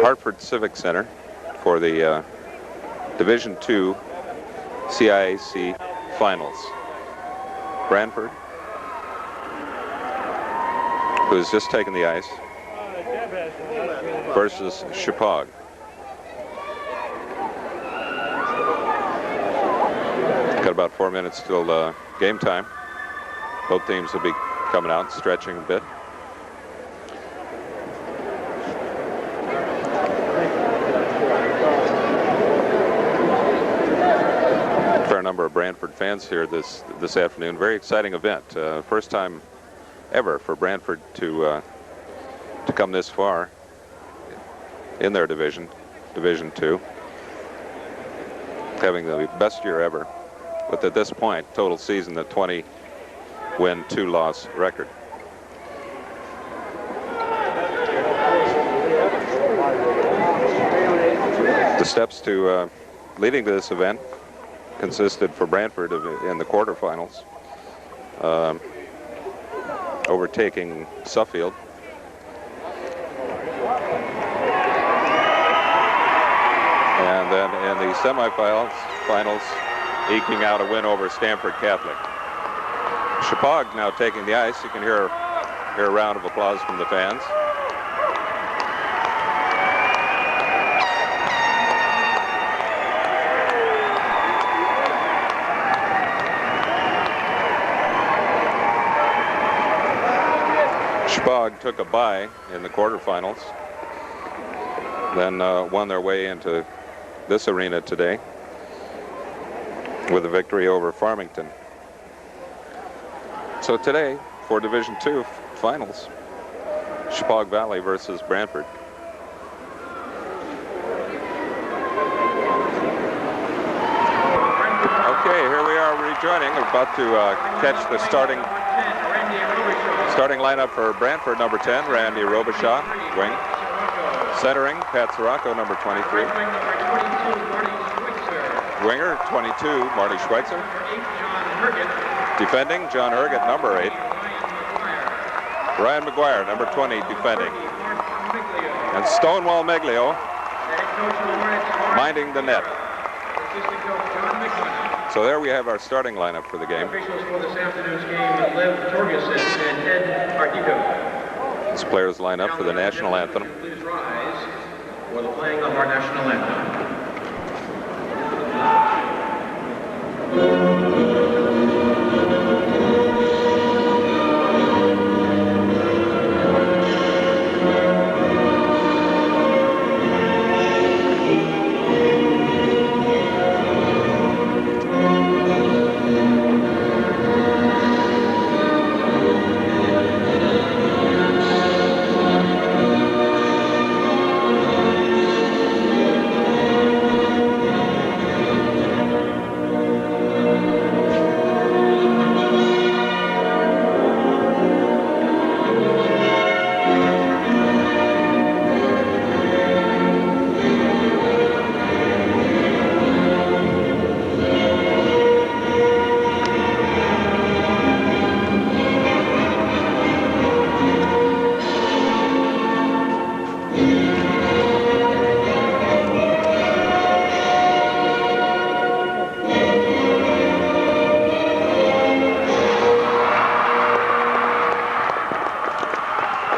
Hartford Civic Center for the Division II CIAC Finals. Branford, who has just taken the ice, versus Shepaug. Got about 4 minutes till game time. Both teams will be coming out, stretching a bit. Fair number of Branford fans here this afternoon. Very exciting event. First time ever for Branford to come this far in their Division II, having the best year ever, with at this point total season a 20-win, 2-loss record. The steps to leading to this event consisted for Branford in the quarterfinals, overtaking Suffield, and then in the semifinals, eking out a win over Stamford Catholic. Shepaug now taking the ice. You can hear a round of applause from the fans. Shepaug took a bye in the quarterfinals, then won their way into this arena today with a victory over Farmington. So today, for Division II finals, Shepaug Valley versus Branford. Okay, here we are rejoining. We're about to catch the starting lineup for Branford. Number 10, Randy Robichaud, wing. Centering, Pat Sirocco, number 23. Winger, 22, Marty Schweitzer. Defending, John Herget, number 8. Ryan McGuire, number 20, defending. And Stonewall Meglio minding the net. So there we have our starting lineup for the game. Officials for this afternoon's game, Lev Torgerson and Ed Artico. This players line up for the national anthem. Please rise for the playing of our national anthem.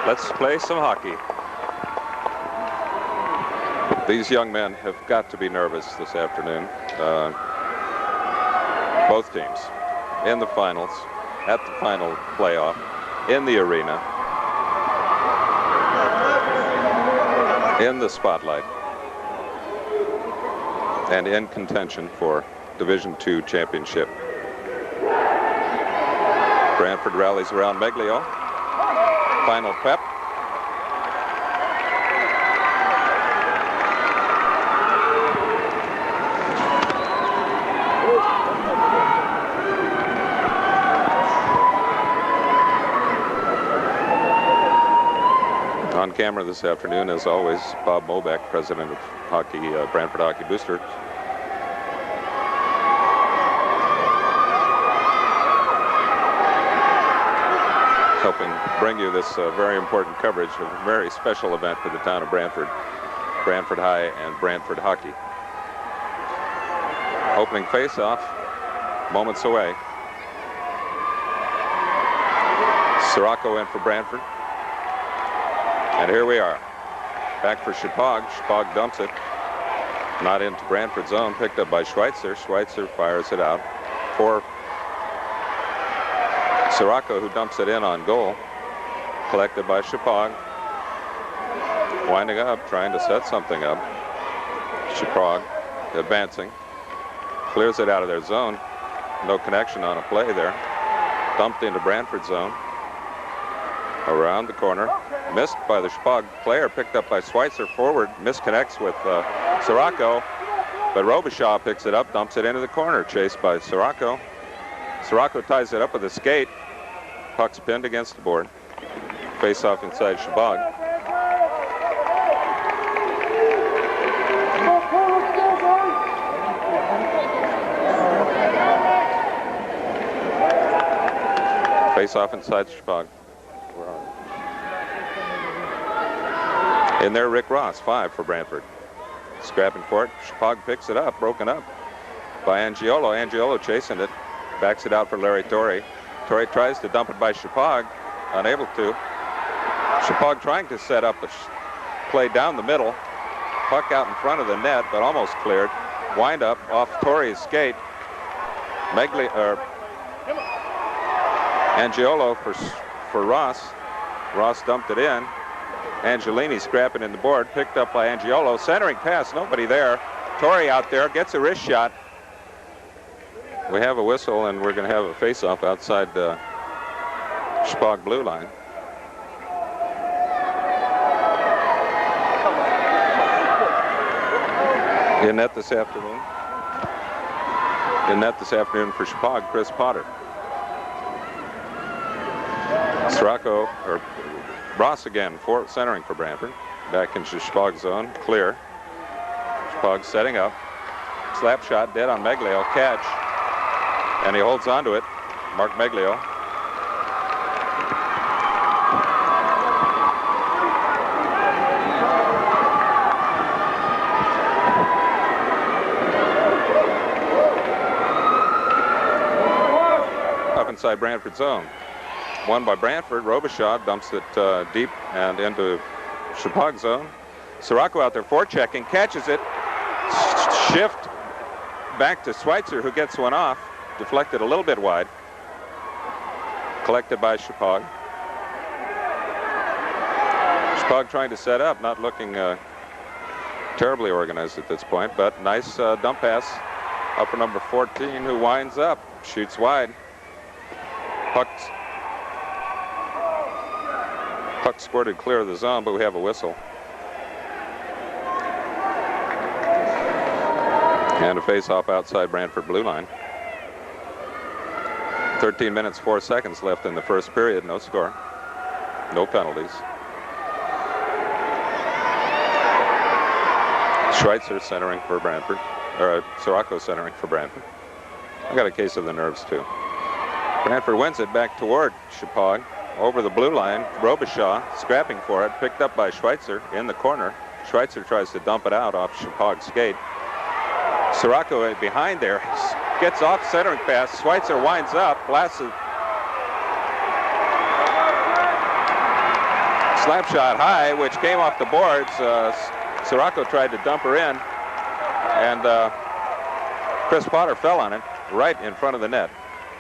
Let's play some hockey. These young men have got to be nervous this afternoon. Both teams in the finals, at the final playoff, in the arena, in the spotlight, and in contention for Division II championship. Branford rallies around Meglio. Final pep. On camera this afternoon, as always, Bob Mobeck, president of hockey, Branford Hockey Boosters. Helping bring you this very important coverage of a very special event for the town of Branford. Branford High and Branford Hockey. Opening face-off, moments away. Sirocco in for Branford. And here we are. Back for Shepaug. Shepaug dumps it. Not into Branford's zone. Picked up by Schweitzer. Schweitzer fires it out for Sirocco, who dumps it in on goal. Collected by Shepaug. Winding up, trying to set something up. Shepaug advancing. Clears it out of their zone. No connection on a play there. Dumped into Branford's zone. Around the corner. Missed by the Shepaug player. Picked up by Schweitzer forward. Misconnects with Sirocco. But Robichaud picks it up, dumps it into the corner. Chased by Sirocco. Sirocco ties it up with a skate. Puck's pinned against the board. Face off inside Shepaug. Face off inside Shepaug. In there, Rick Ross, 5 for Branford. Scrapping for it. Shepaug picks it up, broken up by Angiolo. Angiolo chasing it. Backs it out for Larry Torrey. Torrey tries to dump it by Shepaug. Unable to. Shepaug trying to set up a play down the middle. Puck out in front of the net, but almost cleared. Wind up off Torrey's skate. Angiolo for Ross. Ross dumped it in. Angelini scrapping in the board, picked up by Angiolo. Centering pass, nobody there. Torrey out there, gets a wrist shot. We have a whistle, and we're going to have a face-off outside the Shepaug blue line. In net this afternoon. In net this afternoon for Shepaug, Chris Potter. Sirocco, or Ross again, centering for Branford. Back into Shepaug's zone, clear. Shepaug setting up. Slap shot, dead on Meglio, catch. And he holds on to it, Mark Meglio. Up inside Branford's zone. Won by Branford. Robichaud dumps it deep and into Shepaug's zone. Sirocco out there forechecking, catches it. Shift back to Schweitzer, who gets one off. Deflected a little bit wide. Collected by Shepaug. Shepaug trying to set up, not looking terribly organized at this point, but nice dump pass. Upper number 14, who winds up, shoots wide. Puck squirted clear of the zone, but we have a whistle. And a face-off outside Branford blue line. 13 minutes, 4 seconds left in the first period. No score. No penalties. Schweitzer centering for Branford. Or Sirocco centering for Branford. I got a case of the nerves, too. Branford wins it back toward Shepaug. Over the blue line, Robichaud scrapping for it, picked up by Schweitzer in the corner. Schweitzer tries to dump it out off Shepaug's skate. Sirocco behind there, gets off centering pass. Schweitzer winds up, blasts it. Slap shot high, which came off the boards. Sirocco tried to dump her in, and Chris Potter fell on it right in front of the net.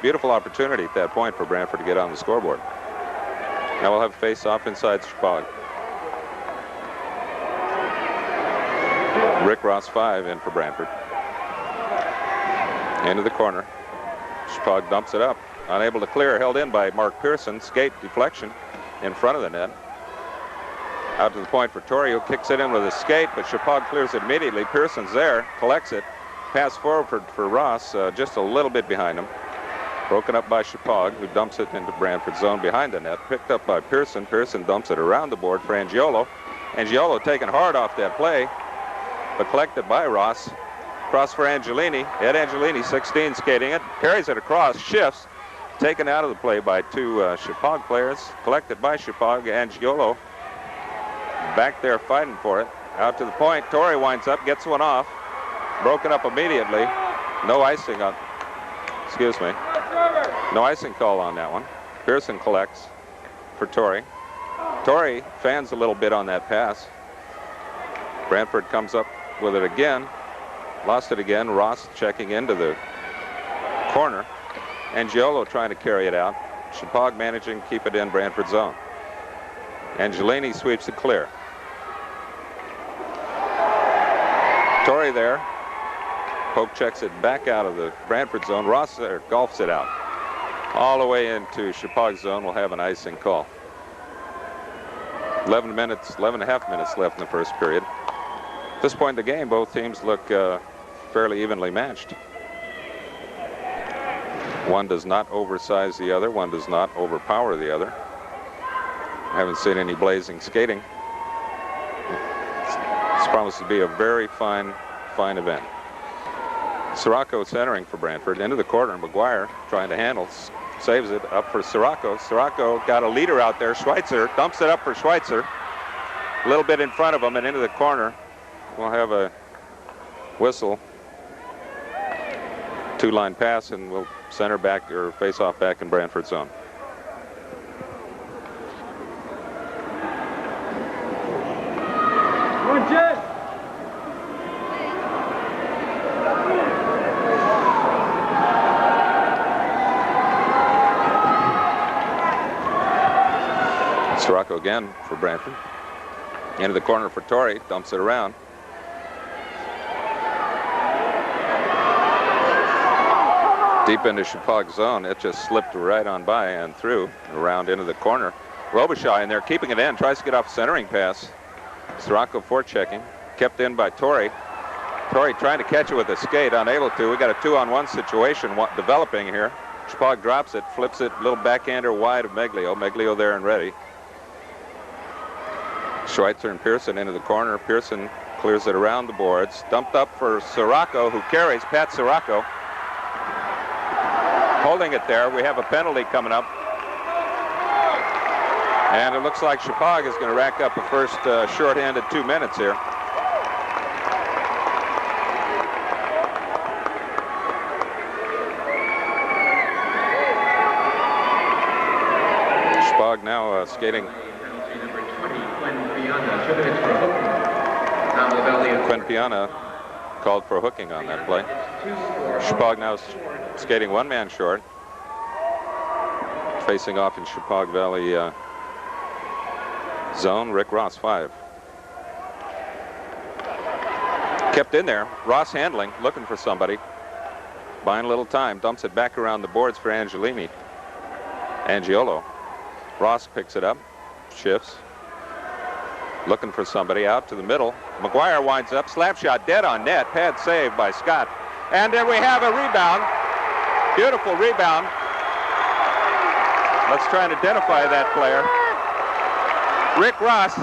Beautiful opportunity at that point for Branford to get on the scoreboard. Now we'll have a face-off inside Shepaug. Rick Ross 5 in for Branford. Into the corner. Shepaug dumps it up. Unable to clear, held in by Mark Pearson. Skate deflection in front of the net. Out to the point for Torrey, who kicks it in with a skate, but Shepaug clears it immediately. Pearson's there, collects it. Pass forward for Ross, just a little bit behind him. Broken up by Shepaug, who dumps it into Branford's zone behind the net. Picked up by Pearson. Pearson dumps it around the board for Angiolo. Angiolo taken hard off that play, but collected by Ross. Cross for Angelini. Ed Angelini, 16, skating it. Carries it across, shifts. Taken out of the play by two Shepaug players. Collected by Shepaug. Angiolo back there fighting for it. out to the point. Torrey winds up, gets one off. Broken up immediately. No icing on, excuse me. No icing call on that one. Pearson collects for Torrey. Torrey fans a little bit on that pass. Branford comes up with it again. Lost it again. Ross checking into the corner. Angiolo trying to carry it out. Shepaug managing to keep it in Branford zone. Angelini sweeps it clear. Torrey there. Poke checks it back out of the Branford zone. Ross there golfs it out. All the way into Shepaug's zone. We'll have an icing call. 11 and a half minutes left in the first period. At this point in the game, both teams look fairly evenly matched. One does not oversize the other. One does not overpower the other. I haven't seen any blazing skating. This promises to be a very fine event. Sirocco centering for Branford. Into the corner. McGuire trying to handle. Saves it up for Sirocco. Sirocco got a leader out there. Schweitzer dumps it up for Schweitzer. A little bit in front of him and into the corner. We'll have a whistle. Two-line pass, and we'll center back or face off back in Branford zone. Sirocco again for Branford. Into the corner for Torrey. Dumps it around. Deep into Shepaug's zone. It just slipped right on by and through and around into the corner. Robichaud in there keeping it in. Tries to get off a centering pass. Sirocco forechecking. Kept in by Torrey. Torrey trying to catch it with a skate. Unable to. We got a 2-on-1 situation developing here. Shepaug drops it. Flips it. Little backhander wide of Meglio. Meglio there and ready. Schweitzer and Pearson into the corner. Pearson clears it around the boards. Dumped up for Sirocco, who carries. Pat Sirocco holding it there. We have a penalty coming up. And it looks like Shepaug is going to rack up a first shorthanded 2 minutes here. Shepaug now skating. Quinpiana called for hooking on that play. Shepaug now skating 1 man short. Facing off in Shepaug Valley zone. Rick Ross 5. Kept in there. Ross handling, looking for somebody. Buying a little time. Dumps it back around the boards for Angelini. Angiolo. Ross picks it up. Shifts. Looking for somebody out to the middle. McGuire winds up. Slap shot dead on net. Pad save by Scott. And then we have a rebound. Beautiful rebound. Let's try and identify that player. Rick Ross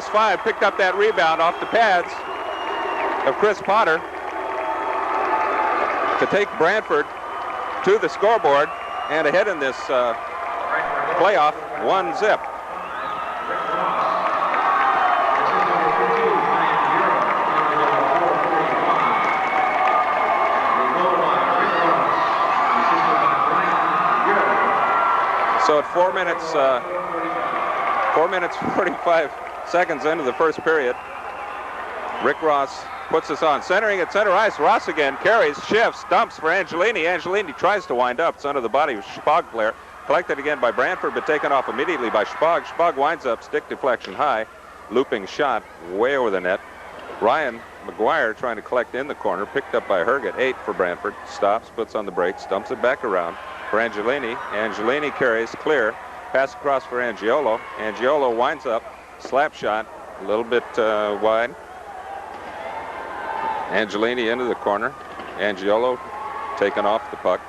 5 picked up that rebound off the pads of Chris Potter to take Branford to the scoreboard and ahead in this playoff 1-0. So at 4 minutes 45 seconds into the first period, Rick Ross puts us on. Centering at center ice. Ross again carries, shifts, dumps for Angelini. Angelini tries to wind up. It's under the body of Shepaug player. Collected again by Branford, but taken off immediately by Shepaug. Shepaug winds up, stick deflection high. Looping shot way over the net. Ryan McGuire trying to collect in the corner. Picked up by Herget. 8 for Branford. Stops, puts on the brakes, dumps it back around for Angelini. Angelini carries clear. Pass across for Angiolo. Angiolo winds up. Slap shot. A little bit wide. Angelini into the corner. Angiolo taken off the puck.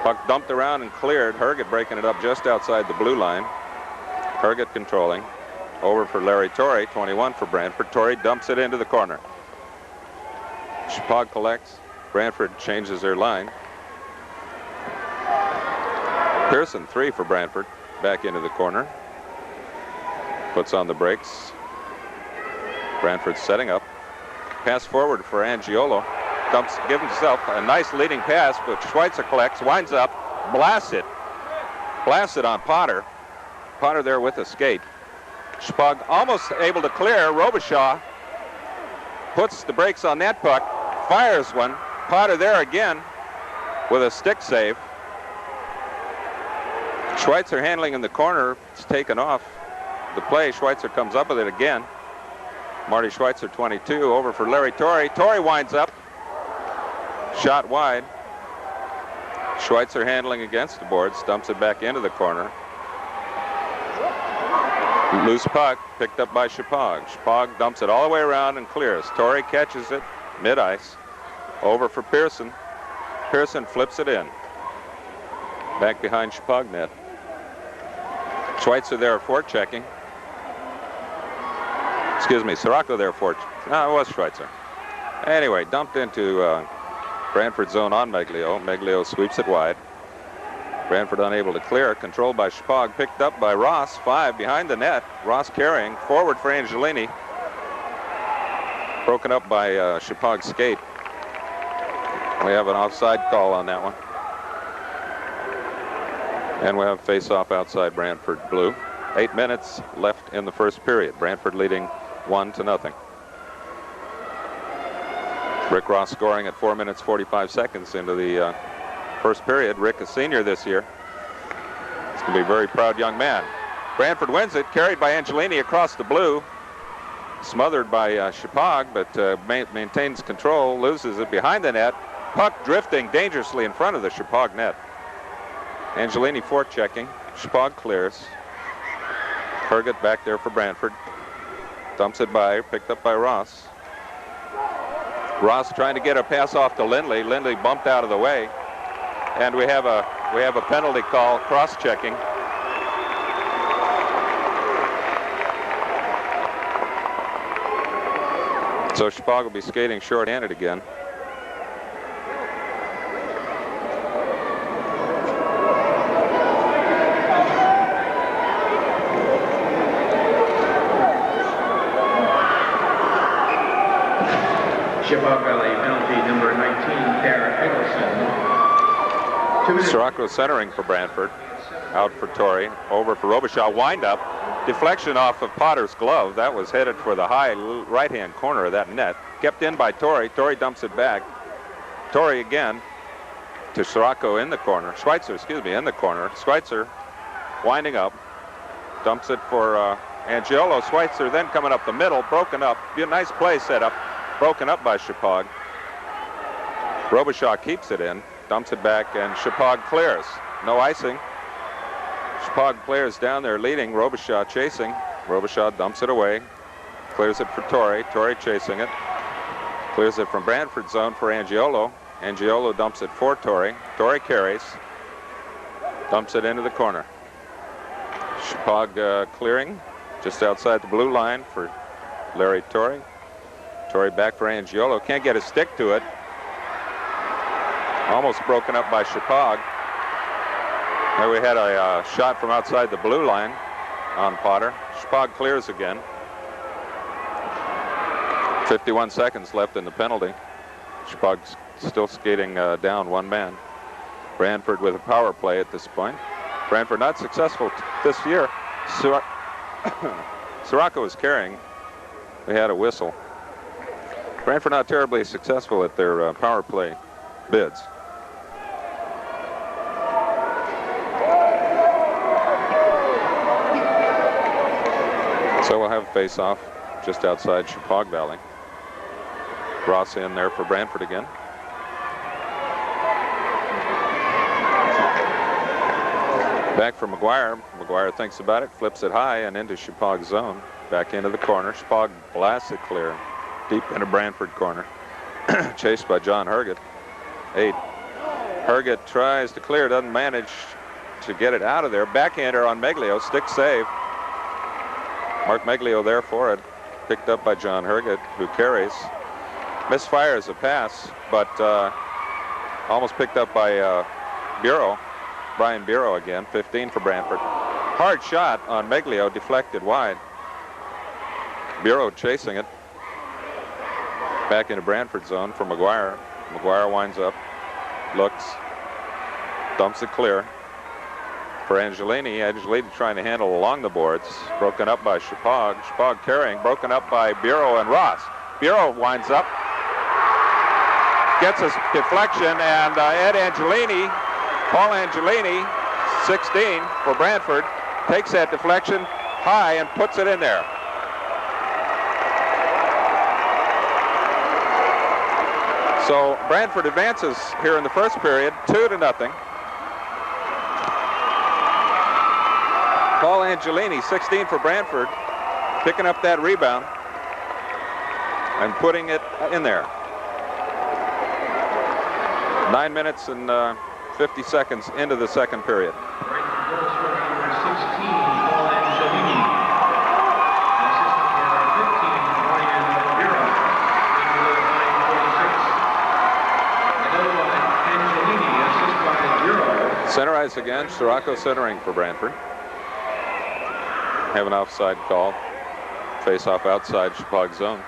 Puck dumped around and cleared. Herget breaking it up just outside the blue line. Herget controlling. Over for Larry Torrey. 21 for Branford. Torrey dumps it into the corner. Shepaug collects. Branford changes their line. Pearson 3 for Branford. Back into the corner. Puts on the brakes. Branford setting up. Pass forward for Angiolo. Gives himself a nice leading pass, but Schweitzer collects, winds up, blasts it on Potter. Potter there with a skate. Shepaug almost able to clear. Robichaud puts the brakes on that puck, fires one. Potter there again with a stick save. Schweitzer handling in the corner. It's taken off the play. Schweitzer comes up with it again. Marty Schweitzer, 22, over for Larry Torrey. Torrey winds up. Shot wide. Schweitzer handling against the boards, dumps it back into the corner. Loose puck picked up by Shepaug. Shepaug dumps it all the way around and clears. Torrey catches it mid-ice. Over for Pearson. Pearson flips it in. Back behind Shepaug net. Schweitzer there forechecking. Excuse me, Sirocco there no, it was Schweitzer. Anyway, dumped into Branford zone on Meglio. Meglio sweeps it wide. Branford unable to clear. Controlled by Shepaug. Picked up by Ross. 5 behind the net. Ross carrying. Forward for Angelini. Broken up by Shepaug's skate. We have an offside call on that one. And we have face-off outside Branford blue. 8 minutes left in the first period. Branford leading 1-0. Rick Ross scoring at 4 minutes 45 seconds into the first period. Rick, a senior this year. He's going to be a very proud young man. Branford wins it, carried by Angelini across the blue. Smothered by Shepaug, but maintains control, loses it behind the net. Puck drifting dangerously in front of the Shepaug net. Angelini forechecking. Shepaug clears. Herget back there for Branford. Dumps it by, picked up by Ross. Ross trying to get a pass off to Lindley. Lindley bumped out of the way. And we have a penalty call, cross-checking. So Shepaug will be skating short-handed again. Shepaug Valley penalty number 19, Tara Eggleston. Sirocco centering for Branford. Out for Torrey. Over for Robichaud. Wind up. Deflection off of Potter's glove. That was headed for the high right-hand corner of that net. Kept in by Torrey. Torrey dumps it back. Torrey again to Sirocco in the corner. Schweitzer, excuse me, in the corner. Schweitzer winding up. Dumps it for Angiolo. Schweitzer then coming up the middle. Broken up. Be a nice play set up. Broken up by Shepaug. Robichaud keeps it in. Dumps it back, and Shepaug clears. No icing. Shepaug clears down there leading. Robichaud chasing. Robichaud dumps it away. Clears it for Torrey. Torrey chasing it. Clears it from Branford zone for Angiolo. Angiolo dumps it for Torrey. Torrey carries. Dumps it into the corner. Shepaug clearing just outside the blue line for Larry Torrey. Torrey back for Angiolo. Can't get a stick to it. Almost broken up by Shepaug. There we had a shot from outside the blue line on Potter. Shepaug clears again. 51 seconds left in the penalty. Shepaug's still skating down one man. Branford with a power play at this point. Branford not successful this year. Sirocco is carrying. We had a whistle. Branford not terribly successful at their power play bids. So we'll have a face-off just outside Shepaug Valley. Ross in there for Branford again. Back for McGuire. McGuire thinks about it, flips it high and into Shepaug's zone. Back into the corner. Shepaug blasts it clear. Deep into Branford corner. Chased by John Herget. 8. Herget tries to clear, doesn't manage to get it out of there. Backhander on Meglio, stick save. Mark Meglio there for it. Picked up by John Herget, who carries. Misfires a pass, but almost picked up by Bureau. Brian Bureau again, 15 for Branford. Hard shot on Meglio, deflected wide. Bureau chasing it. Back into Branford zone for McGuire. McGuire winds up, looks, dumps it clear for Angelini. Angelini trying to handle along the boards. Broken up by Shepaug. Shepaug carrying. Broken up by Bureau and Ross. Bureau winds up. Gets a deflection, and Ed Angelini, Paul Angelini, 16 for Branford, takes that deflection high and puts it in there. So Branford advances here in the first period, 2-0. Paul Angelini, 16 for Branford, picking up that rebound and putting it in there. 9 minutes and 50 seconds into the second period. Center ice again, Sirocco centering for Branford. Have an offside call. Face off outside Shepaug zone.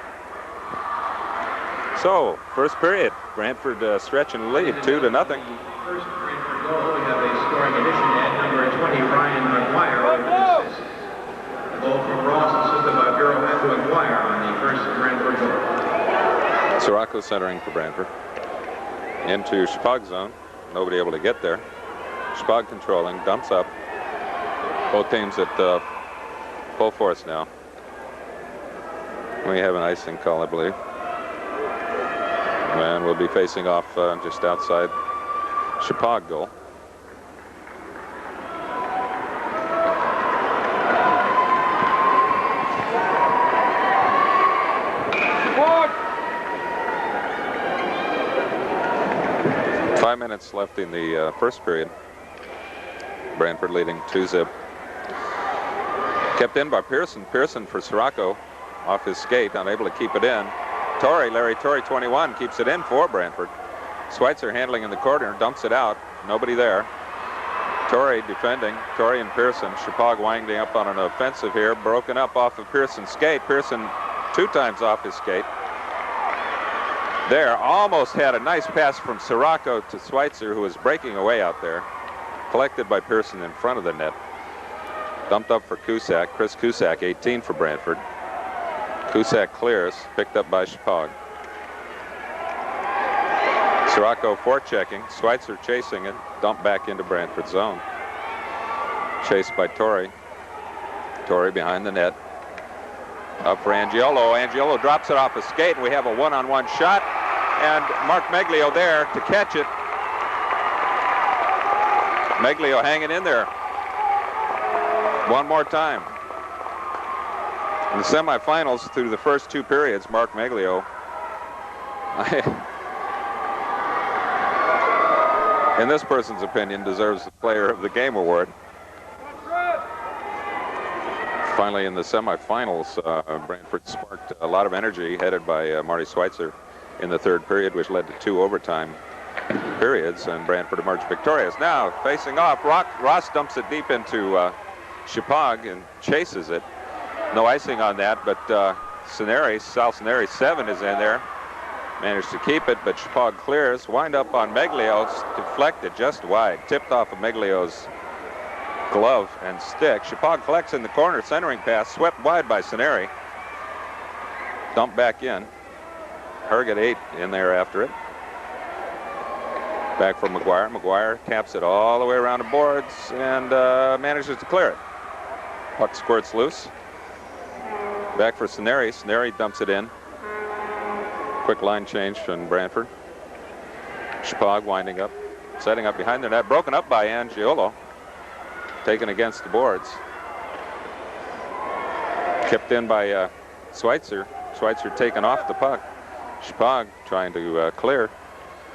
So, first period, Branford stretching the lead, 2-0. First Branford goal, we have a scoring addition at number 20, Ryan McGuire, with an assist. A goal from Ross, assisted by Bureau and McGuire on the first Branford goal. Sirocco centering for Branford. Into Shepaug zone. Nobody able to get there. Shepaug controlling, dumps up. Both teams at full force now. We have an icing call, I believe. And we'll be facing off just outside Shepaug goal. Shepaug! 5 minutes left in the first period. Branford leading 2-0. Kept in by Pearson. Pearson for Sirocco off his skate, unable to keep it in. Torrey, Larry Torrey, 21, keeps it in for Branford. Schweitzer handling in the corner, dumps it out. Nobody there. Torrey defending. Torrey and Pearson. Shepaug winding up on an offensive here. Broken up off of Pearson's skate. Pearson 2 times off his skate. There, almost had a nice pass from Sirocco to Schweitzer, who was breaking away out there. Collected by Pearson in front of the net. Dumped up for Cusack. Chris Cusack, 18 for Branford. Cusack clears, picked up by Shepaug. Sirocco forechecking. Schweitzer chasing it. Dumped back into Branford zone. Chased by Torrey. Torrey behind the net. Up for Angiolo. Angiolo drops it off his skate, and we have a one-on-one shot. And Mark Meglio there to catch it. Meglio hanging in there. One more time. In the semifinals, through the first 2 periods, Mark Meglio, in this person's opinion, deserves the Player of the Game award. Finally, in the semifinals, Branford sparked a lot of energy, headed by Marty Schweitzer in the third period, which led to 2 overtime periods, and Branford emerged victorious. Now, facing off, Ross dumps it deep into Shepaug and chases it. No icing on that, but Sal Ceneri, 7, is in there. Managed to keep it, but Shepaug clears. Wind up on Meglio, deflected just wide. Tipped off of Meglio's glove and stick. Shepaug collects in the corner, centering pass, swept wide by Ceneri. Dumped back in. Herget 8 in there after it. Back for McGuire. McGuire taps it all the way around the boards and manages to clear it. Puck squirts loose. Back for Ceneri. Ceneri dumps it in. Quick line change from Branford. Shepaug winding up, setting up behind the net. Broken up by Angiolo. Taken against the boards. Kept in by Schweitzer. Schweitzer taken off the puck. Shepaug trying to clear.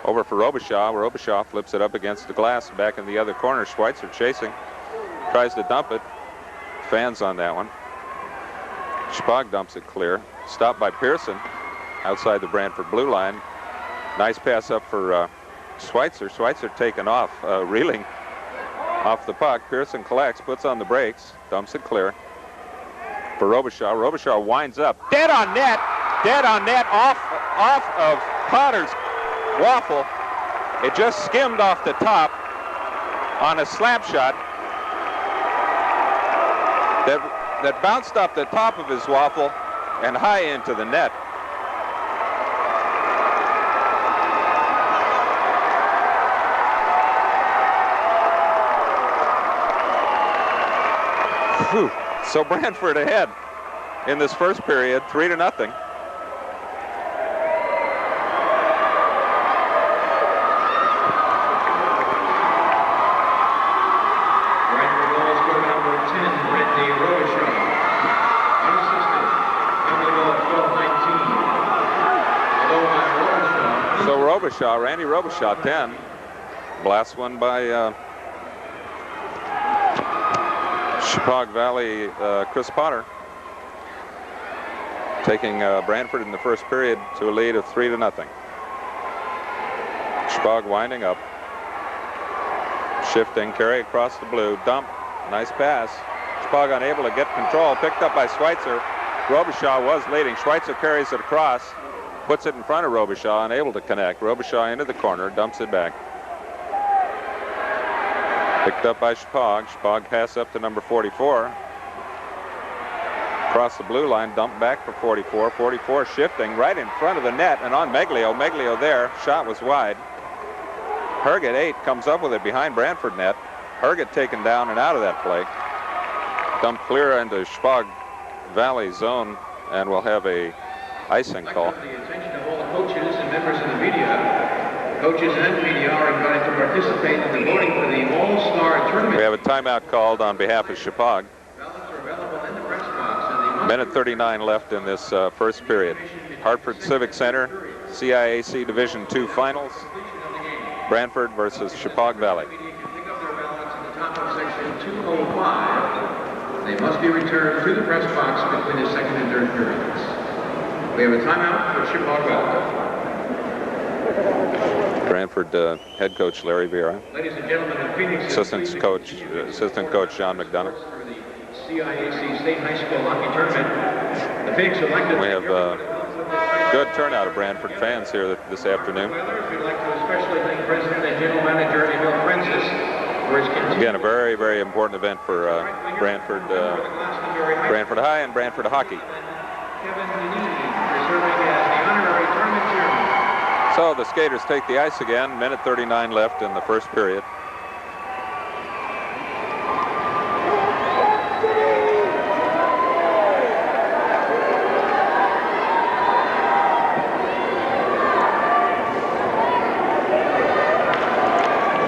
Over for Robichaud. Robichaud flips it up against the glass. Back in the other corner. Schweitzer chasing. Tries to dump it. Fans on that one. Shepaug dumps it clear. Stopped by Pearson outside the Branford blue line. Nice pass up for Schweitzer. Schweitzer taken off, reeling off the puck. Pearson collects, puts on the brakes, dumps it clear for Robichaud. Robichaud winds up. Dead on net. dead on net off of Potter's waffle. It just skimmed off the top on a slap shot that bounced off the top of his waffle and high into the net. Whew. So Branford ahead in this first period, 3-0. Branford goal scorer number 10, Randy Robichaud. Unassisted. Family goal at 12-19. So Robichaud, Randy Robichaud, 10. Blast one by Shepaug Valley, Chris Potter, taking Branford in the first period to a lead of 3-0. Shepaug winding up, shifting, carry across the blue, dump, nice pass. Shepaug unable to get control, picked up by Schweitzer. Robichaud was leading. Schweitzer carries it across, puts it in front of Robichaud, unable to connect. Robichaud into the corner, dumps it back. Picked up by Shepaug. Shepaug pass up to number 44. Across the blue line, dumped back for 44. 44 shifting right in front of the net and on Meglio. Meglio there. Shot was wide. Herget, 8, comes up with it behind Branford net. Herget taken down and out of that play. Dumped clear into Shepaug Valley zone, and we'll have a icing call. The attention of all the coaches and members of the media. Coaches and media are invited to participate in the voting for the All-Star Tournament. We have a timeout called on behalf of Shepaug. Ballots are available in the press box. And Minute 39 left in this first period. Hartford Civic Center, CIAC Division II Finals. Branford versus Shepaug Valley. Media can pick up their ballots in the top of section 205. They must be returned to the press box between the second and third periods. We have a timeout for Shepaug Valley. Branford head coach Larry Vera. Ladies and gentlemen, the Phoenix Assistant coach John McDonough. For the CIAC State High School Hockey Tournament. The Phoenix would like to We have good turnout of Branford fans here this afternoon. We'd like to especially thank President and General Manager Emil Francis for his continued Again, a very, very important event for Branford High and Branford Hockey. Kevin Deneen for serving as the honorary tournament chairman. So the skaters take the ice again. Minute 39 left in the first period.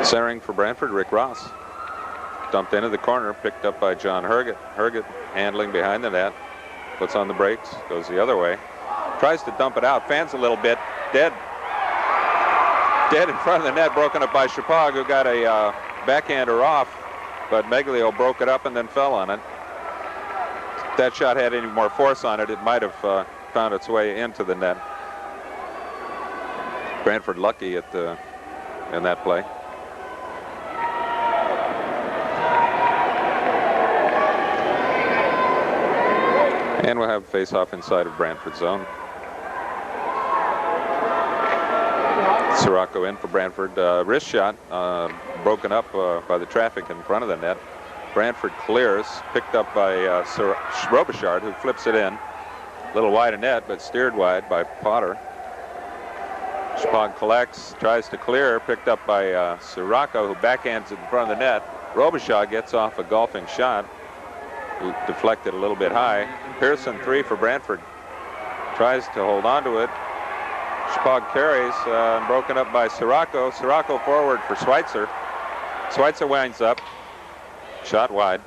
Centering for Branford, Rick Ross. Dumped into the corner, picked up by John Herget. Herget handling behind the net. Puts on the brakes, goes the other way. Tries to dump it out, fans a little bit. Dead in front of the net, broken up by Shepaug, who got a backhander off, but Meglio broke it up and then fell on it. If that shot had any more force on it, it might have found its way into the net. Branford lucky in that play. And we'll have face-off inside of Branford zone. Sirocco in for Branford. Wrist shot broken up by the traffic in front of the net. Branford clears, picked up by Robichaud, who flips it in. A little wide of net, but steered wide by Potter. Shepaug collects, tries to clear, picked up by Sirocco, who backhands it in front of the net. Robichaud gets off a golfing shot, who deflected a little bit high. Pearson, 3 for Branford. Tries to hold on to it. Shepaug carries, broken up by Sirocco. Sirocco forward for Schweitzer. Schweitzer winds up. Shot wide.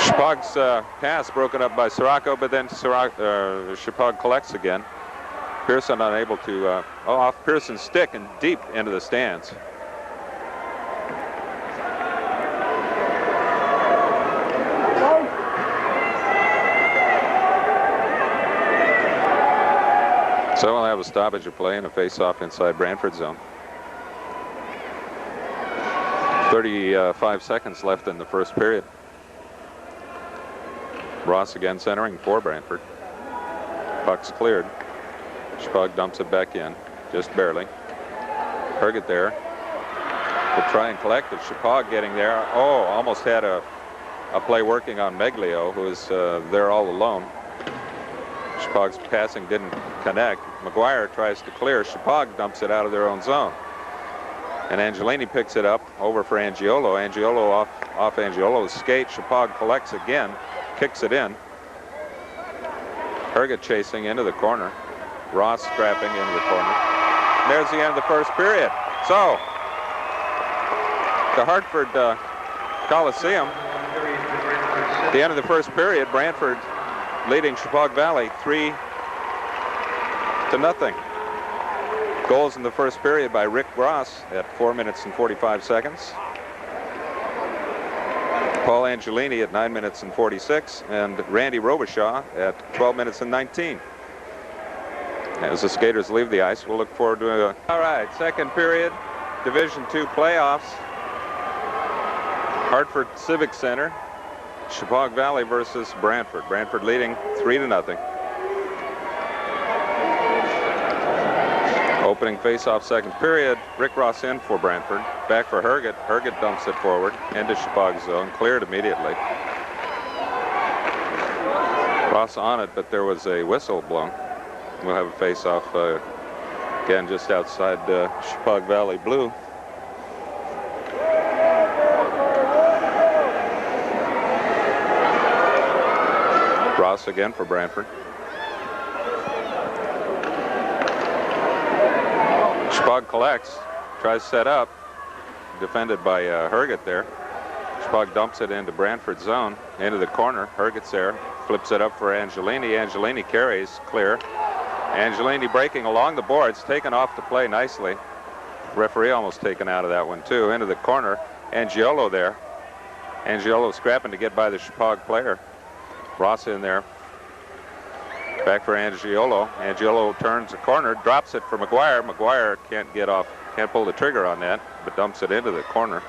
Shepaug's pass broken up by Sirocco, but then Shepaug collects again. Pearson unable to, off Pearson's stick and deep into the stands. So we'll have a stoppage of play and a face-off inside Branford zone. 35 seconds left in the first period. Ross again centering for Branford. Puck's cleared. Shepaug dumps it back in, just barely. Herget there. Will try and collect it. Shepaug getting there. Oh, almost had a play working on Meglio, who is there all alone. Shepaug's passing didn't connect. McGuire tries to clear. Shepaug dumps it out of their own zone. And Angelini picks it up over for Angiolo. Angiolo off Angiolo's skate. Shepaug collects again, kicks it in. Herget chasing into the corner. Ross scrapping into the corner. And there's the end of the first period. So, the Hartford Coliseum, at the end of the first period, Branford leading Shepaug Valley 3-0. Goals in the first period by Rick Ross at 4 minutes and 45 seconds. Paul Angelini at 9 minutes and 46, and Randy Robichaud at 12 minutes and 19. As the skaters leave the ice, we'll look forward to all right, second period, Division II playoffs. Hartford Civic Center, Shepaug Valley versus Branford. Branford leading 3-0. Opening face-off second period. Rick Ross in for Branford. Back for Herget. Herget dumps it forward into Shepaug's zone. Cleared immediately. Ross on it, but there was a whistle blown. We'll have a face-off again just outside Shepaug Valley blue. Ross again for Branford. Shepaug collects, tries to set up, defended by Herget there. Shepaug dumps it into Branford's zone, into the corner. Herget's there, flips it up for Angelini. Angelini carries, clear. Angelini breaking along the boards, taken off the play nicely. Referee almost taken out of that one too. Into the corner, Angiolo there. Angiolo scrapping to get by the Shepaug player. Ross in there. Back for Angiolo. Angiolo turns the corner, drops it for McGuire. McGuire can't get off, can't pull the trigger on that, but dumps it into the corner.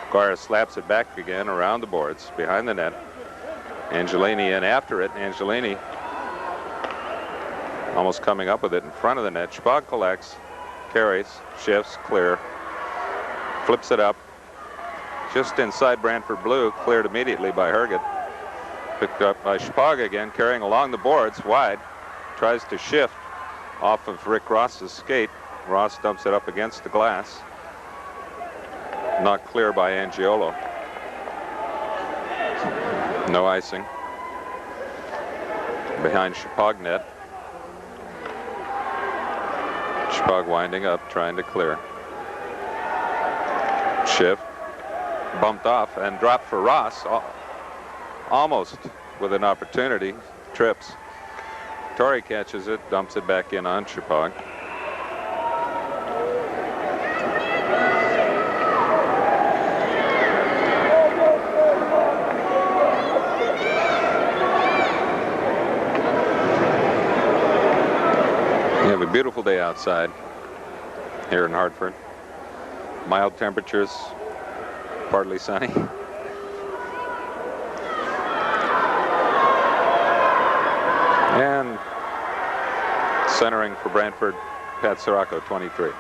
McGuire slaps it back again around the boards, behind the net. Angelini in after it. Angelini almost coming up with it in front of the net. Shepaug collects, carries, shifts, clear, flips it up. Just inside Branford blue, cleared immediately by Herget. Picked up by Shepaug again, carrying along the boards, wide. Tries to shift off of Rick Ross's skate. Ross dumps it up against the glass. Not clear by Angiolo. No icing. Behind Shepaug net. Shepaug winding up, trying to clear. Shift. Bumped off and dropped for Ross. Almost with an opportunity. Trips. Torrey catches it, dumps it back in on Shepaug. We have a beautiful day outside here in Hartford. Mild temperatures, partly sunny. And centering for Branford, Pat Sirocco, 23.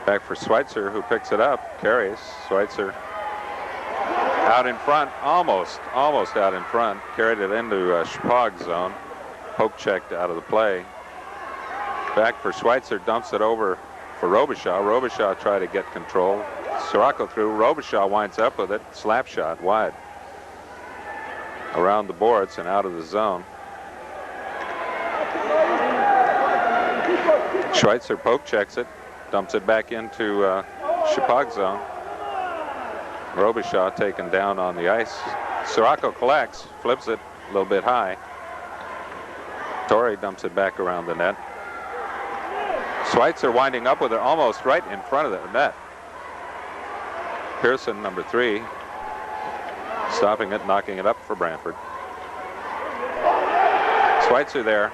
Back for Schweitzer, who picks it up, carries. Schweitzer out in front, almost out in front. Carried it into Shepaug's zone. Poke checked out of the play. Back for Schweitzer, dumps it over for Robichaud. Robichaud tried to get control. Sirocco through. Robichaud winds up with it. Slap shot wide. Around the boards and out of the zone. Schweitzer poke checks it. Dumps it back into Shepaug's zone. Robichaud taken down on the ice. Sirocco collects. Flips it a little bit high. Torrey dumps it back around the net. Schweitzer winding up with it almost right in front of the net. Pearson, number 3, stopping it, knocking it up for Branford. Schweitzer there.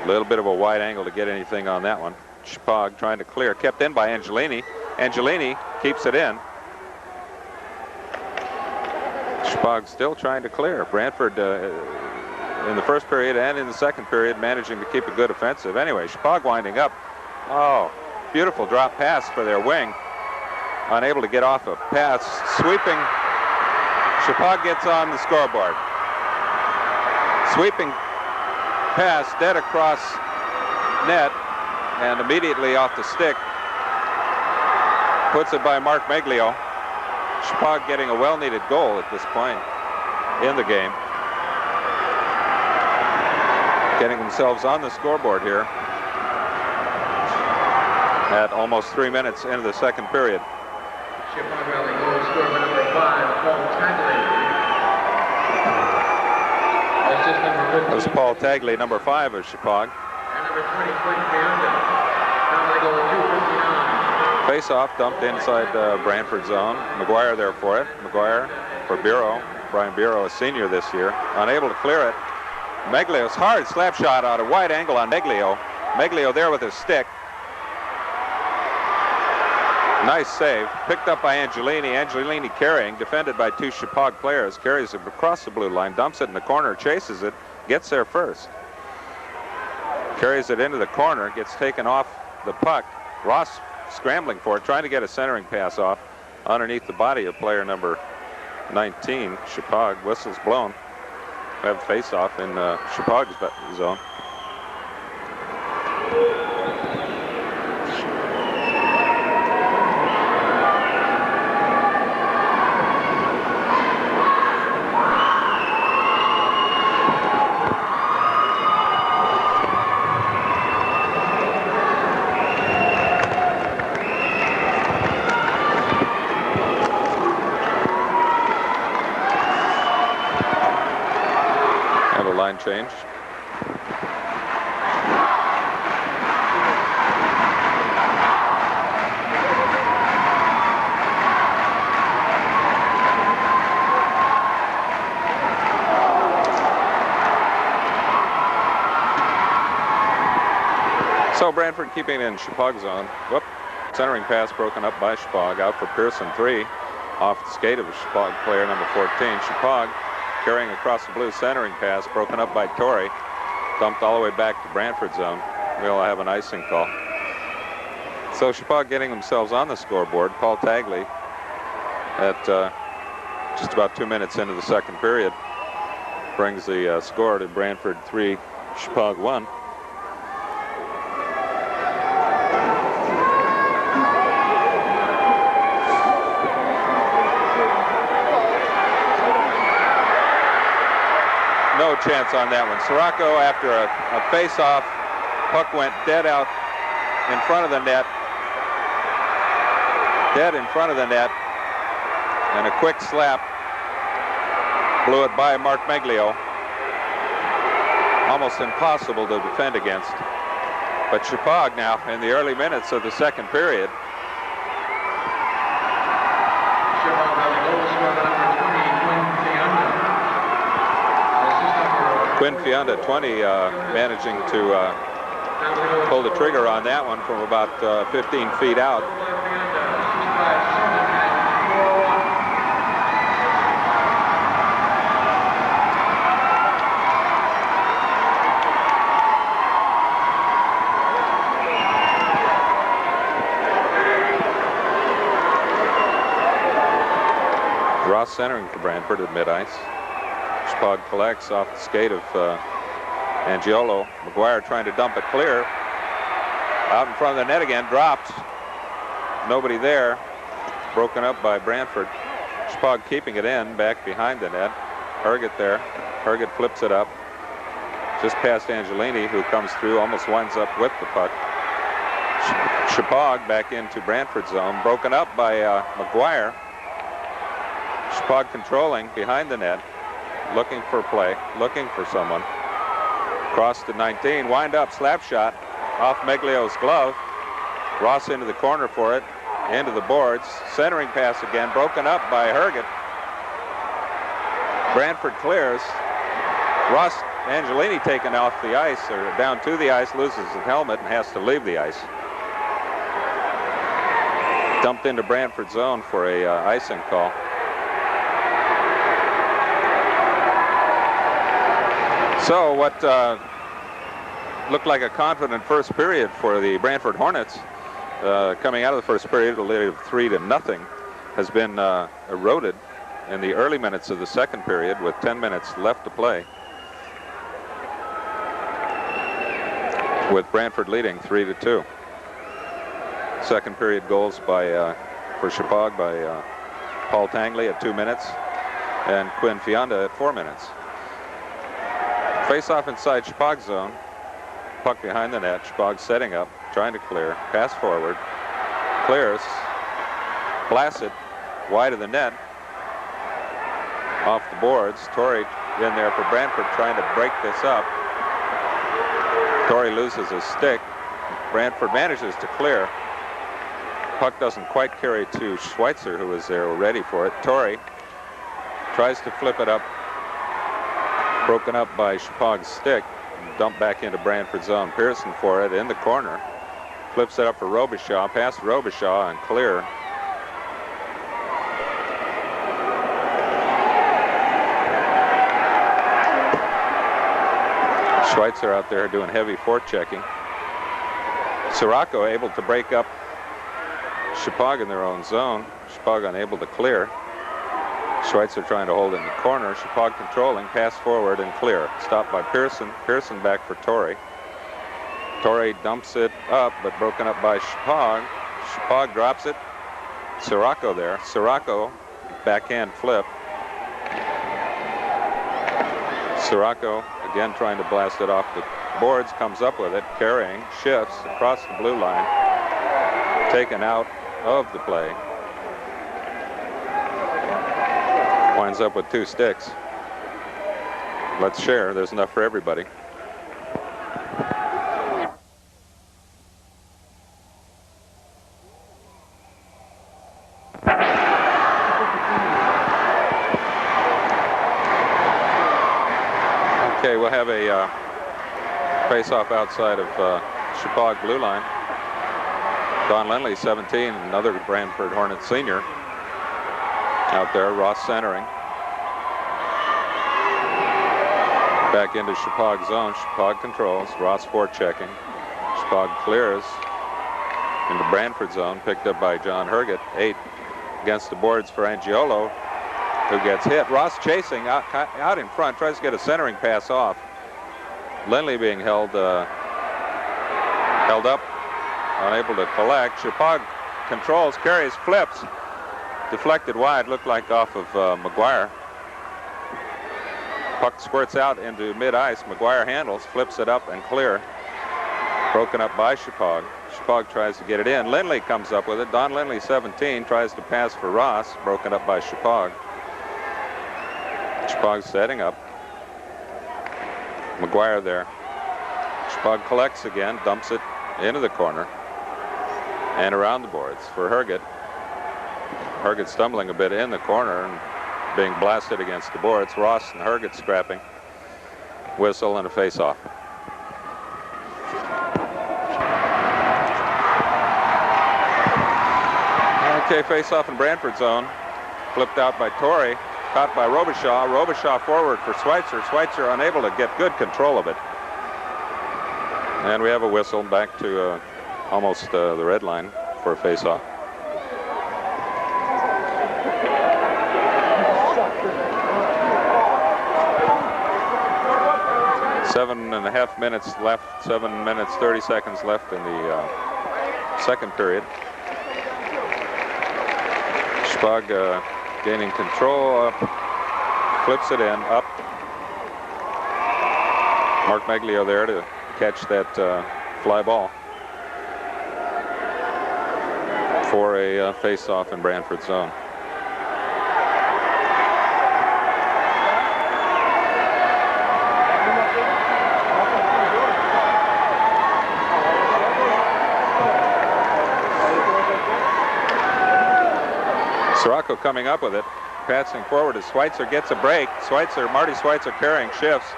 A little bit of a wide angle to get anything on that one. Shepaug trying to clear. Kept in by Angelini. Angelini keeps it in. Shepaug still trying to clear. Branford in the first period and in the second period managing to keep a good offensive. Anyway, Shepaug winding up. Oh, beautiful drop pass for their wing. Unable to get off a pass. Sweeping. Shepaug gets on the scoreboard. Sweeping pass dead across net and immediately off the stick. Puts it by Mark Meglio. Shepaug getting a well-needed goal at this point in the game. Getting themselves on the scoreboard here at almost 3 minutes into the second period. Shepaug Valley goal scorer by number 5, Paul Tagley. That's just number 15. That was Paul Tagley, number 5 of Shepaug. And number 20, Quinn Fianda. Valley goal 259. Face-off dumped inside Branford zone. McGuire there for it. McGuire for Bureau. Brian Bureau, a senior this year. Unable to clear it. Meglio's hard slap shot out, a wide angle on Meglio. Meglio there with his stick. Nice save. Picked up by Angelini. Angelini carrying, defended by 2 Shepaug players. Carries it across the blue line, dumps it in the corner, chases it, gets there first. Carries it into the corner, gets taken off the puck. Ross scrambling for it, trying to get a centering pass off underneath the body of player number 19, Shepaug. Whistle's blown. We have face-off in Shepaug's zone. Change. So Branford keeping it in Shepaug's zone. Whoop. Centering pass broken up by Shepaug. Out for Pearson, 3. Off the skate of Shepaug player number 14. Shepaug carrying across the blue, centering pass broken up by Torrey. Dumped all the way back to Branford zone. We'll have an icing call. So Shepaug getting themselves on the scoreboard. Paul Tagley at just about 2 minutes into the second period brings the score to Branford 3, Shepaug 1. No chance on that one. Sirocco, after a face-off, puck went dead out in front of the net. Dead in front of the net. And a quick slap blew it by Mark Meglio. Almost impossible to defend against. But Shepaug now in the early minutes of the second period. Quinn Fianda, 20, managing to pull the trigger on that one from about 15 feet out. Ross centering for Branford at mid-ice. Shepaug collects off the skate of Angiolo. McGuire trying to dump it clear. Out in front of the net again, dropped. Nobody there. Broken up by Branford. Shepaug keeping it in, back behind the net. Herget there. Herget flips it up. Just past Angelini, who comes through, almost winds up with the puck. Shepaug back into Branford zone. Broken up by McGuire. Shepaug controlling behind the net. Looking for play, looking for someone. Cross to 19, wind up, slap shot off Meglio's glove. Ross into the corner for it, into the boards. Centering pass again, broken up by Herget. Branford clears. Ross Angelini taken off the ice, or down to the ice, loses his helmet and has to leave the ice. Dumped into Branford zone for a icing call. So what looked like a confident first period for the Branford Hornets, coming out of the first period, a lead of 3-0, has been eroded in the early minutes of the second period with 10 minutes left to play, with Branford leading 3-2. Second period goals by for Shepaug by Paul Tangley at 2 minutes and Quinn Fionda at 4 minutes. Face off inside Shepaug's zone. Puck behind the net. Shepaug setting up, trying to clear. Pass forward. Clears. Blasts it wide of the net. Off the boards. Torrey in there for Branford, trying to break this up. Torrey loses his stick. Branford manages to clear. Puck doesn't quite carry to Schweitzer, who is there ready for it. Torrey tries to flip it up. Broken up by Shepaug's stick. Dumped back into Branford zone. Pearson for it in the corner. Flips it up for Robichaud. Past Robichaud and clear. Schweitzer out there doing heavy forechecking. Sirocco able to break up Shepaug in their own zone. Shepaug unable to clear. Schweitzer trying to hold in the corner. Shepaug controlling, pass forward and clear. Stopped by Pearson. Pearson back for Torrey. Torrey dumps it up, but broken up by Shepaug. Shepaug drops it. Sirocco there. Sirocco, backhand flip. Sirocco again trying to blast it off the boards, comes up with it, carrying, shifts across the blue line. Taken out of the play. Winds up with 2 sticks. Let's share. There's enough for everybody. Okay, we'll have a face-off outside of Shepaug blue line. Don Lindley, 17, another Branford Hornet senior. Out there, Ross centering. Back into Shepaug's zone. Shepaug controls. Ross forechecking. Shepaug clears into Branford zone. Picked up by John Herget. 8 against the boards for Angiolo, who gets hit. Ross chasing out in front. Tries to get a centering pass off. Lindley being held up. Unable to collect. Shepaug controls, carries, flips. Deflected wide, looked like off of McGuire. Puck squirts out into mid-ice. McGuire handles, flips it up and clear. Broken up by Shepaug. Shepaug tries to get it in. Lindley comes up with it. Don Lindley, 17, tries to pass for Ross. Broken up by Shepaug. Shepaug setting up. McGuire there. Shepaug collects again, dumps it into the corner and around the boards for Herget. Herget stumbling a bit in the corner and being blasted against the boards. Ross and Herget scrapping. Whistle and a face-off. Okay, face-off in Branford zone. Flipped out by Torrey. Caught by Robichaud. Robichaud forward for Schweitzer. Schweitzer unable to get good control of it. And we have a whistle back to almost the red line for a face-off. 7.5 minutes left, 7 minutes, 30 seconds left in the second period. Shepaug gaining control, flips it in, up. Mark Meglio there to catch that fly ball for a face-off in Branford zone. Sirocco coming up with it, passing forward as Schweitzer gets a break. Marty Schweitzer carrying, shifts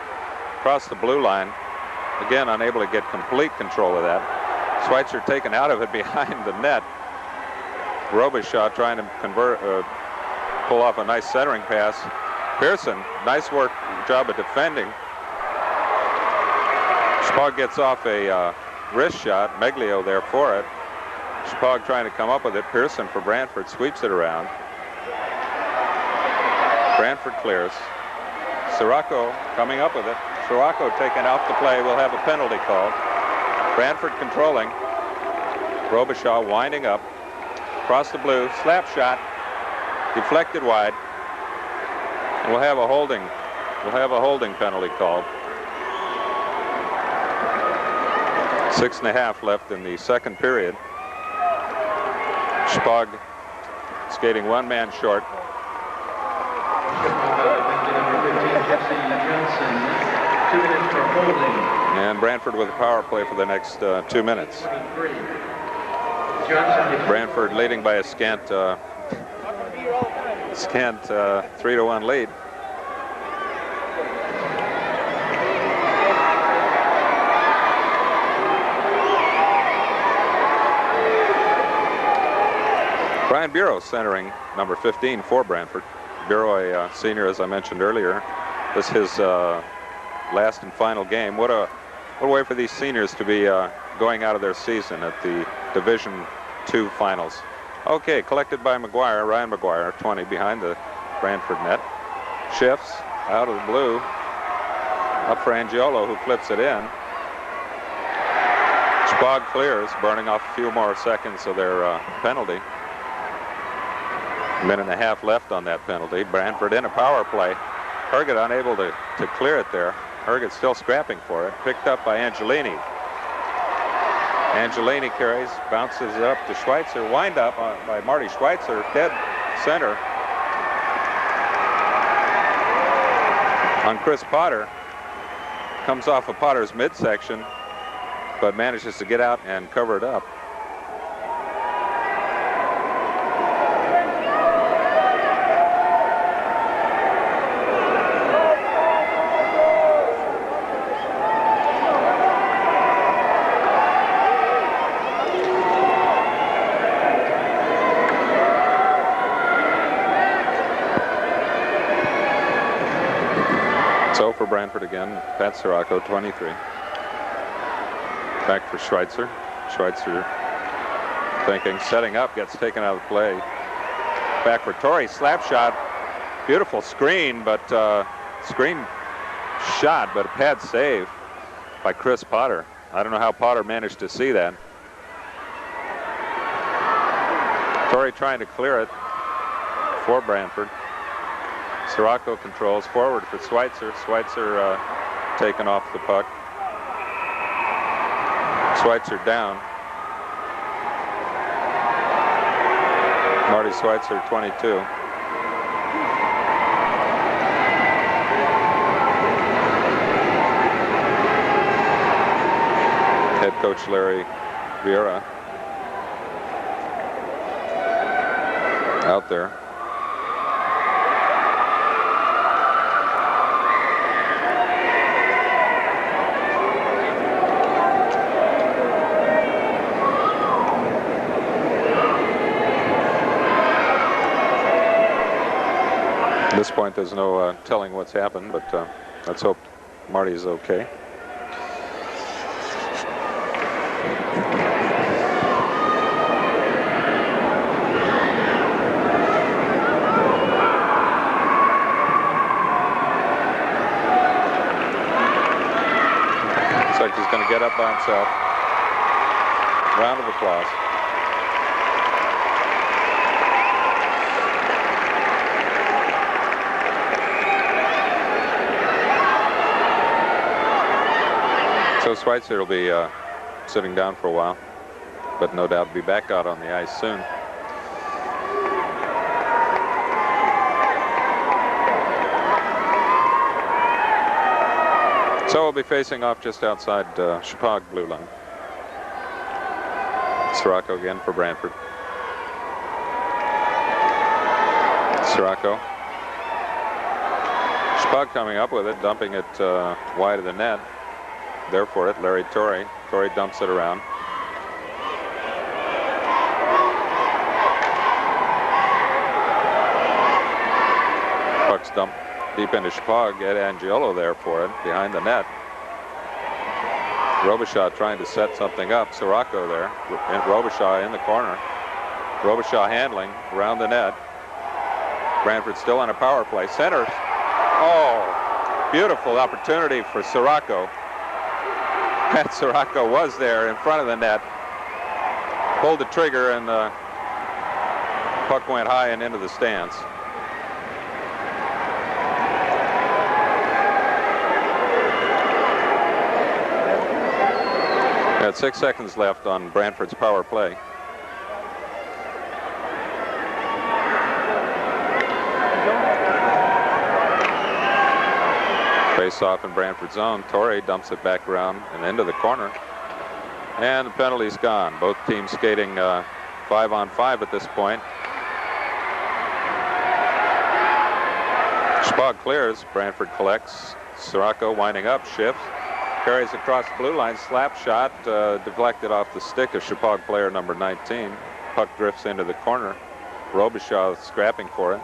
across the blue line. Again, unable to get complete control of that. Schweitzer taken out of it behind the net. Robichaud trying to pull off a nice centering pass. Pearson, nice job of defending. Shepaug gets off a wrist shot. Meglio there for it. Shepaug trying to come up with it. Pearson for Branford sweeps it around. Branford clears. Sirocco coming up with it. Sirocco taken off the play. Will have a penalty called. Branford controlling. Robichaud winding up. Across the blue. Slap shot. Deflected wide. And we'll have a holding. We'll have a holding penalty called. 6.5 left in the second period. Shepaug skating one man short. And Branford with a power play for the next 2 minutes. Branford leading by a scant 3-1 lead. Brian Bureau centering number 15 for Branford. Bureau, a senior, as I mentioned earlier. This is his last and final game. What a way for these seniors to be going out of their season at the Division II finals. Okay, collected by McGuire, Ryan McGuire, 20 behind the Branford net. Shifts out of the blue. Up for Angiolo, who flips it in. Shepaug clears, burning off a few more seconds of their penalty. A minute and a half left on that penalty. Branford in a power play. Herget unable to clear it there. Herget still scrapping for it. Picked up by Angelini. Angelini carries, bounces it up to Schweitzer. Wind up by Marty Schweitzer, dead center. On Chris Potter. Comes off of Potter's midsection, but manages to get out and cover it up. So for Branford again, Pat Sirocco, 23. Back for Schweitzer. Schweitzer thinking, setting up, gets taken out of play. Back for Torrey, slap shot. Beautiful screen, but screen shot, but a pad save by Chris Potter. I don't know how Potter managed to see that. Torrey trying to clear it for Branford. Sirocco controls forward for Schweitzer. Schweitzer taken off the puck. Schweitzer down. Marty Schweitzer, 22. Head coach Larry Vieira out there. At this point, there's no telling what's happened, but let's hope Marty's okay. Looks like he's going to get up by himself. Round of applause. So Schweitzer will be sitting down for a while, but no doubt be back out on the ice soon. So we'll be facing off just outside Shepaug blue line. Sirocco again for Branford. Sirocco. Shepaug coming up with it, dumping it wide of the net. There for it, Larry Torrey. Torrey dumps it around. Puck's dumped deep into Shepaug. Ed Angiolo there for it, behind the net. Robichaud trying to set something up. Sirocco there, and Robichaud in the corner. Robichaud handling around the net. Branford still on a power play. Centers. Oh, beautiful opportunity for Sirocco. And Sirocco was there in front of the net. Pulled the trigger and the puck went high and into the stands. Got 6 seconds left on Branford's power play. Face off in Branford's zone. Torrey dumps it back around and into the corner. And the penalty's gone. Both teams skating 5-on-5 at this point. Shepaug clears. Branford collects. Sirocco winding up. Shifts. Carries across the blue line. Slap shot. Deflected off the stick of Shepaug player number 19. Puck drifts into the corner. Robichaud scrapping for it.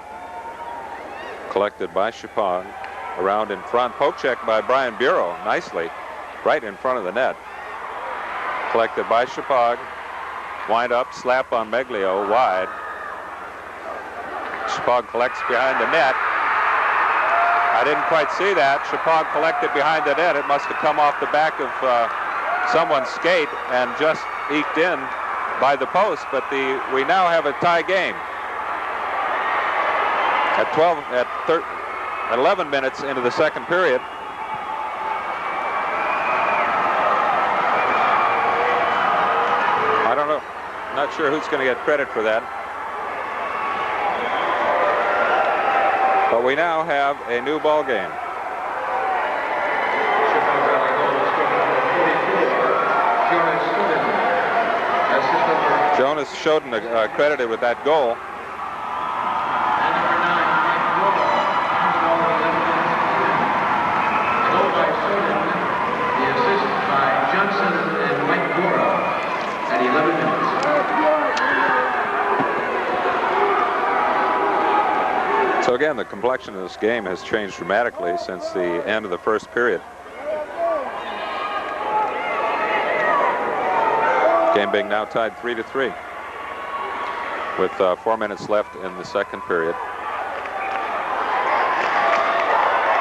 Collected by Shepaug. Around in front. Poke check by Brian Bureau. Nicely. Right in front of the net. Collected by Shepaug. Wind up. Slap on Meglio. Wide. Shepaug collects behind the net. I didn't quite see that. Shepaug collected behind the net. It must have come off the back of someone's skate and just eked in by the post. But we now have a tie game. At 11 minutes into the second period. I don't know. Not sure who's going to get credit for that. But we now have a new ball game. Jonas Schoden credited with that goal. So again, the complexion of this game has changed dramatically since the end of the first period. Game being now tied 3-3 with 4 minutes left in the second period.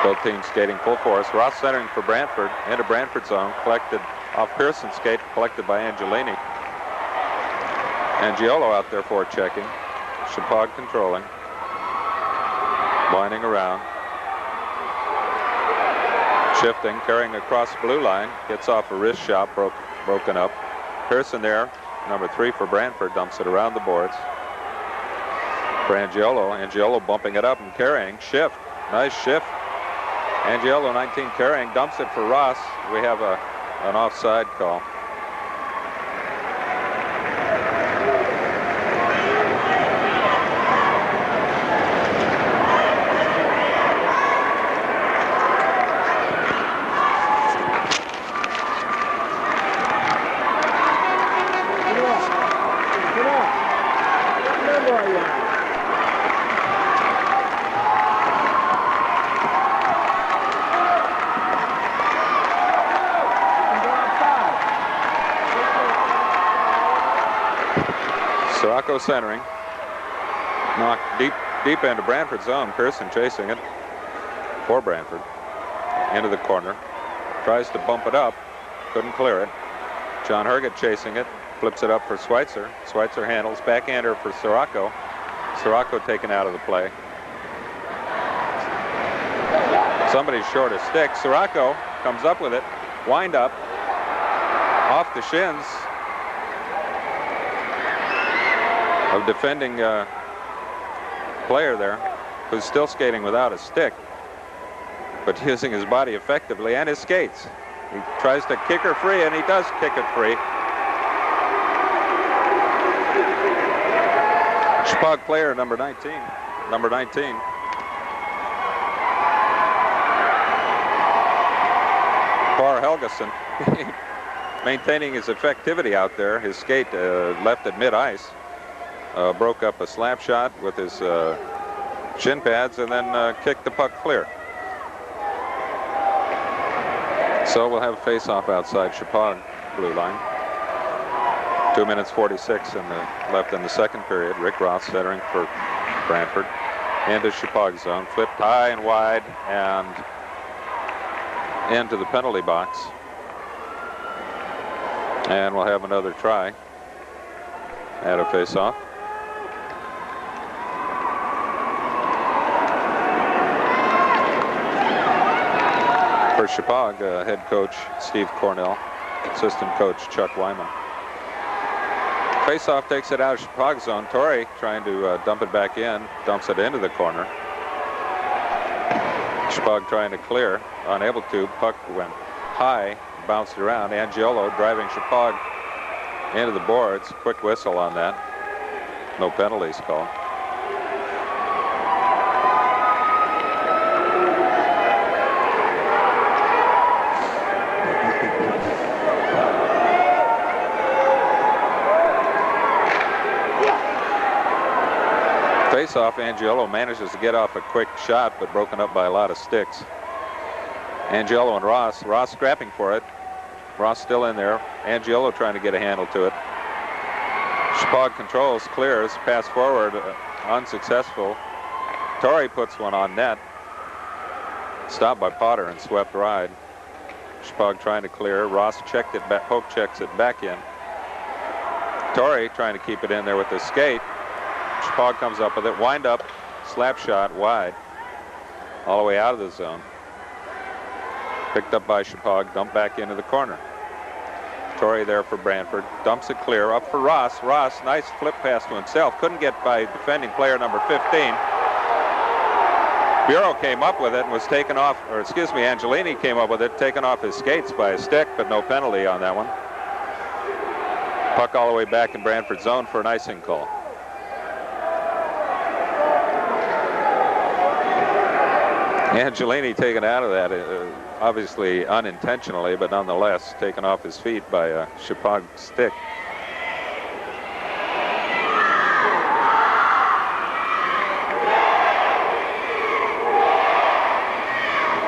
Both teams skating full force. Ross centering for Branford into Branford zone, collected off Pearson's skate, collected by Angelini. Angiolo out there for checking. Shepaug controlling. Winding around. Shifting, carrying across the blue line. Gets off a wrist shot, broken up. Pearson there, number 3 for Branford, dumps it around the boards. For Angiolo. Angiolo bumping it up and carrying. Shift. Nice shift. Angiolo, 19, carrying. Dumps it for Ross. We have an offside call. Sirocco centering. Knocked deep into Branford's zone. Pearson chasing it for Branford. Into the corner. Tries to bump it up. Couldn't clear it. John Herget chasing it. Flips it up for Schweitzer. Schweitzer handles. Backhander for Sirocco. Sirocco taken out of the play. Somebody's short a stick. Sirocco comes up with it. Wind up. Off the shins of defending player there, who's still skating without a stick, but using his body effectively and his skates. He tries to kick her free, and he does kick it free. Shepaug player number 19. Par Helgeson maintaining his effectivity out there. His skate left at mid-ice. Broke up a slap shot with his shin pads and then kicked the puck clear. So we'll have a face-off outside Shepaug blue line. 2 minutes 46 left in the second period. Rick Ross centering for Branford. Into Shepaug zone. Flipped high and wide and into the penalty box. And we'll have another try at a face-off. For Shepaug, head coach Steve Cornell, assistant coach Chuck Wyman. Face-off takes it out of Shepaug zone. Torrey trying to dump it back in, dumps it into the corner. Shepaug trying to clear, unable to. Puck went high, bounced around. Angiolo driving Shepaug into the boards. Quick whistle on that. No penalties called. Face-off, Angiolo manages to get off a quick shot, but broken up by a lot of sticks. Angiolo and Ross. Ross scrapping for it. Ross still in there. Angiolo trying to get a handle to it. Shepaug controls, clears, pass forward, unsuccessful. Torrey puts one on net. Stopped by Potter and swept wide. Shepaug trying to clear. Ross checked it back, poke checks it back in. Torrey trying to keep it in there with the skate. Shepaug comes up with it. Wind up, slap shot wide. All the way out of the zone. Picked up by Shepaug, dumped back into the corner. Torrey there for Branford. Dumps it clear, up for Ross. Ross, nice flip pass to himself. Couldn't get by defending player number 15. Bureau came up with it and was taken off, or excuse me, Angelini came up with it, taken off his skates by a stick, but no penalty on that one. Puck all the way back in Branford zone for an icing call. Angelini taken out of that, obviously unintentionally, but nonetheless taken off his feet by a Shepaug stick.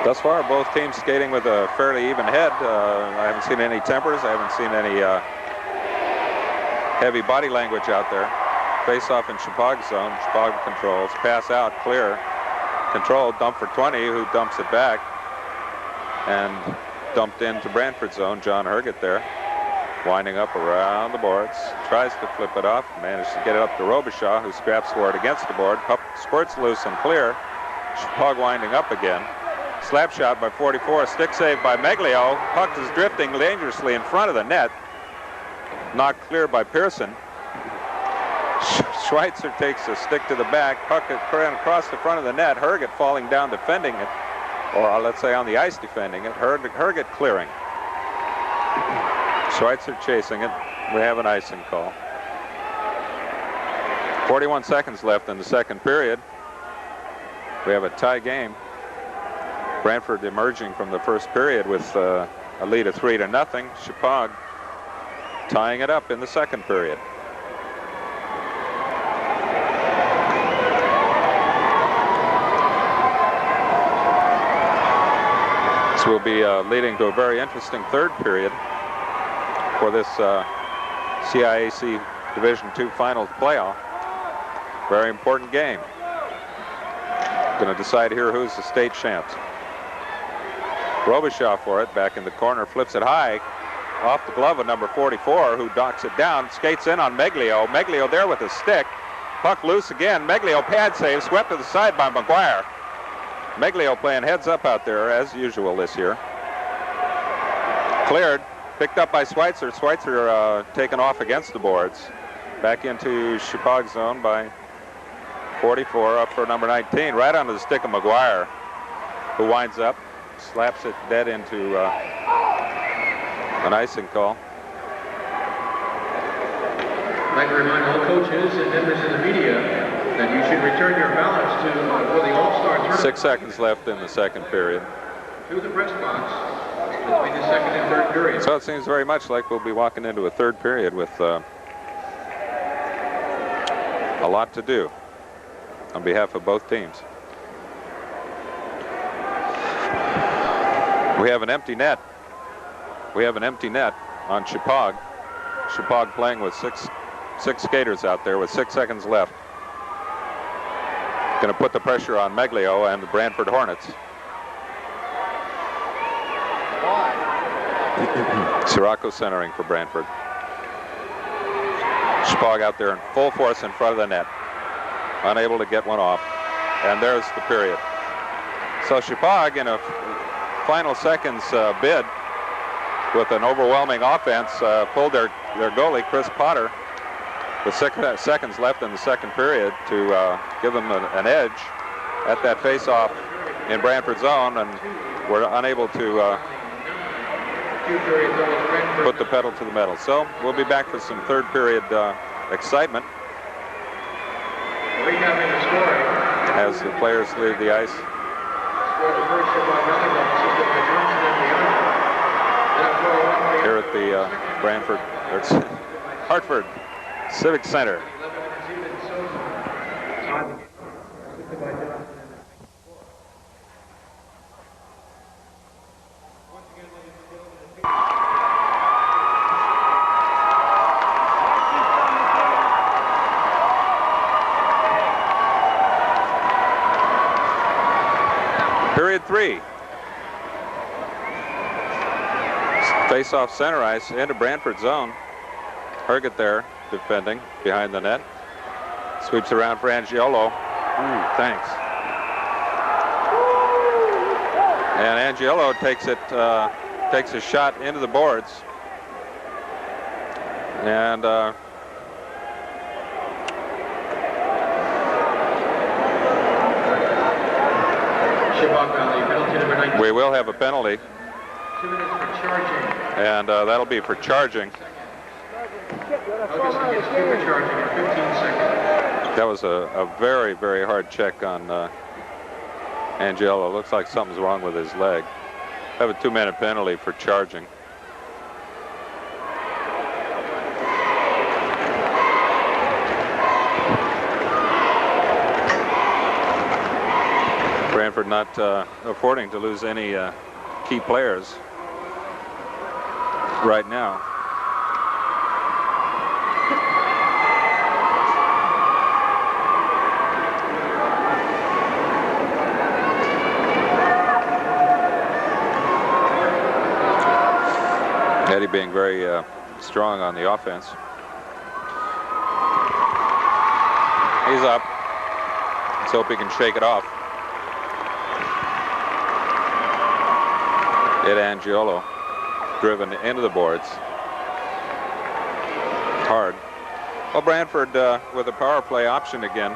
Thus far, both teams skating with a fairly even head. I haven't seen any tempers. I haven't seen any heavy body language out there. Face-off in Shepaug zone. Shepaug controls. Pass out, clear. Control, dump for 20, who dumps it back. And dumped into Branford zone. John Herget there. Winding up around the boards. Tries to flip it off. Managed to get it up to Robichaud, who scraps for it against the board. Puck squirts loose and clear. Shepaug winding up again. Slap shot by 44, stick save by Meglio. Puck is drifting dangerously in front of the net. Knocked clear by Pearson. Schweitzer takes a stick to the back. Puck across the front of the net. Herget falling down defending it. Or let's say on the ice defending it. Herget clearing. Schweitzer chasing it. We have an icing call. 41 seconds left in the second period. We have a tie game. Branford emerging from the first period with a lead of 3-0. Shepaug tying it up in the second period. This will be leading to a very interesting third period for this CIAC Division II Finals playoff. Very important game. Going to decide here who's the state champs. Robichaud for it, back in the corner, flips it high, off the glove of number 44, who docks it down, skates in on Meglio. Meglio there with a stick. Puck loose again. Meglio pad save, swept to the side by McGuire. Meglio playing heads up out there, as usual this year. Cleared, picked up by Schweitzer. Schweitzer taken off against the boards. Back into Shepaug zone by 44, up for number 19, right onto the stick of McGuire, who winds up. Slaps it dead into an icing call. I'd like to remind all coaches and members of the media that you should return your ballots for the All-Star Tournament. 6 seconds left in the second period. To the press box between the second and third period. So it seems very much like we'll be walking into a third period with a lot to do on behalf of both teams. We have an empty net We have an empty net on Shepaug. Shepaug playing with six skaters out there with 6 seconds left. Going to put the pressure on Meglio and the Branford Hornets. Sirocco centering for Branford. Shepaug out there in full force in front of the net. Unable to get one off. And there's the period. So Shepaug in a final seconds bid with an overwhelming offense pulled their goalie, Chris Potter, with 6 seconds left in the second period to give them an edge at that face-off in Branford's zone, and were unable to put the pedal to the metal. So we'll be back for some third period excitement as the players leave the ice. Here at the Branford, or it's Hartford Civic Center. Period 3. Face-off center ice into Branford zone. Herget there defending behind the net. Sweeps around for Angiolo. Thanks. And Angiolo takes a shot into the boards. And we will have a penalty. 2 minutes for charging. And that'll be for charging. Ferguson gets 2 for charging in 15 seconds. That was a very, very hard check on Angiolo. Looks like something's wrong with his leg. Have a 2-minute penalty for charging. Branford not affording to lose any key players right now. Eddie being very strong on the offense. He's up. Let's hope he can shake it off. Ed Angiolo driven into the boards. Hard. Well, Branford with a power play option again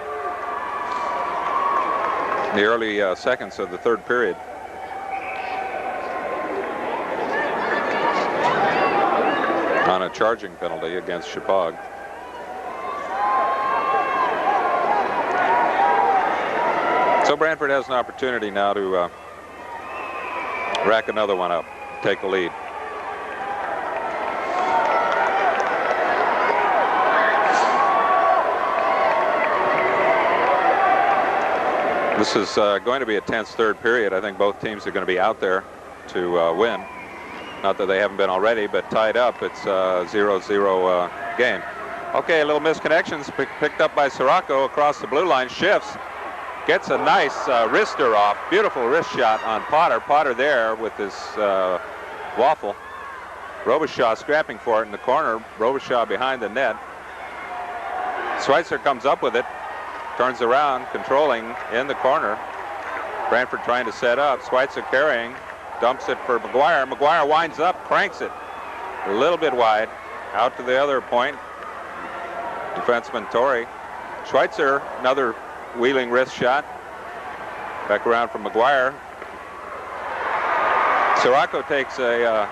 in the early seconds of the third period. On a charging penalty against Shepaug. So Branford has an opportunity now to rack another one up, take the lead. This is going to be a tense third period. I think both teams are going to be out there to win. Not that they haven't been already, but tied up. It's a 0-0 game. Okay, a little misconnections picked up by Sirocco across the blue line. Shifts. Gets a nice wrister off. Beautiful wrist shot on Potter. Potter there with his waffle. Robichaud scrapping for it in the corner. Robichaud behind the net. Schweitzer comes up with it. Turns around, controlling in the corner. Branford trying to set up. Schweitzer carrying. Dumps it for McGuire. McGuire winds up, cranks it. A little bit wide. Out to the other point. Defenseman Torrey. Schweitzer, another wheeling wrist shot. Back around from McGuire. Sirocco takes a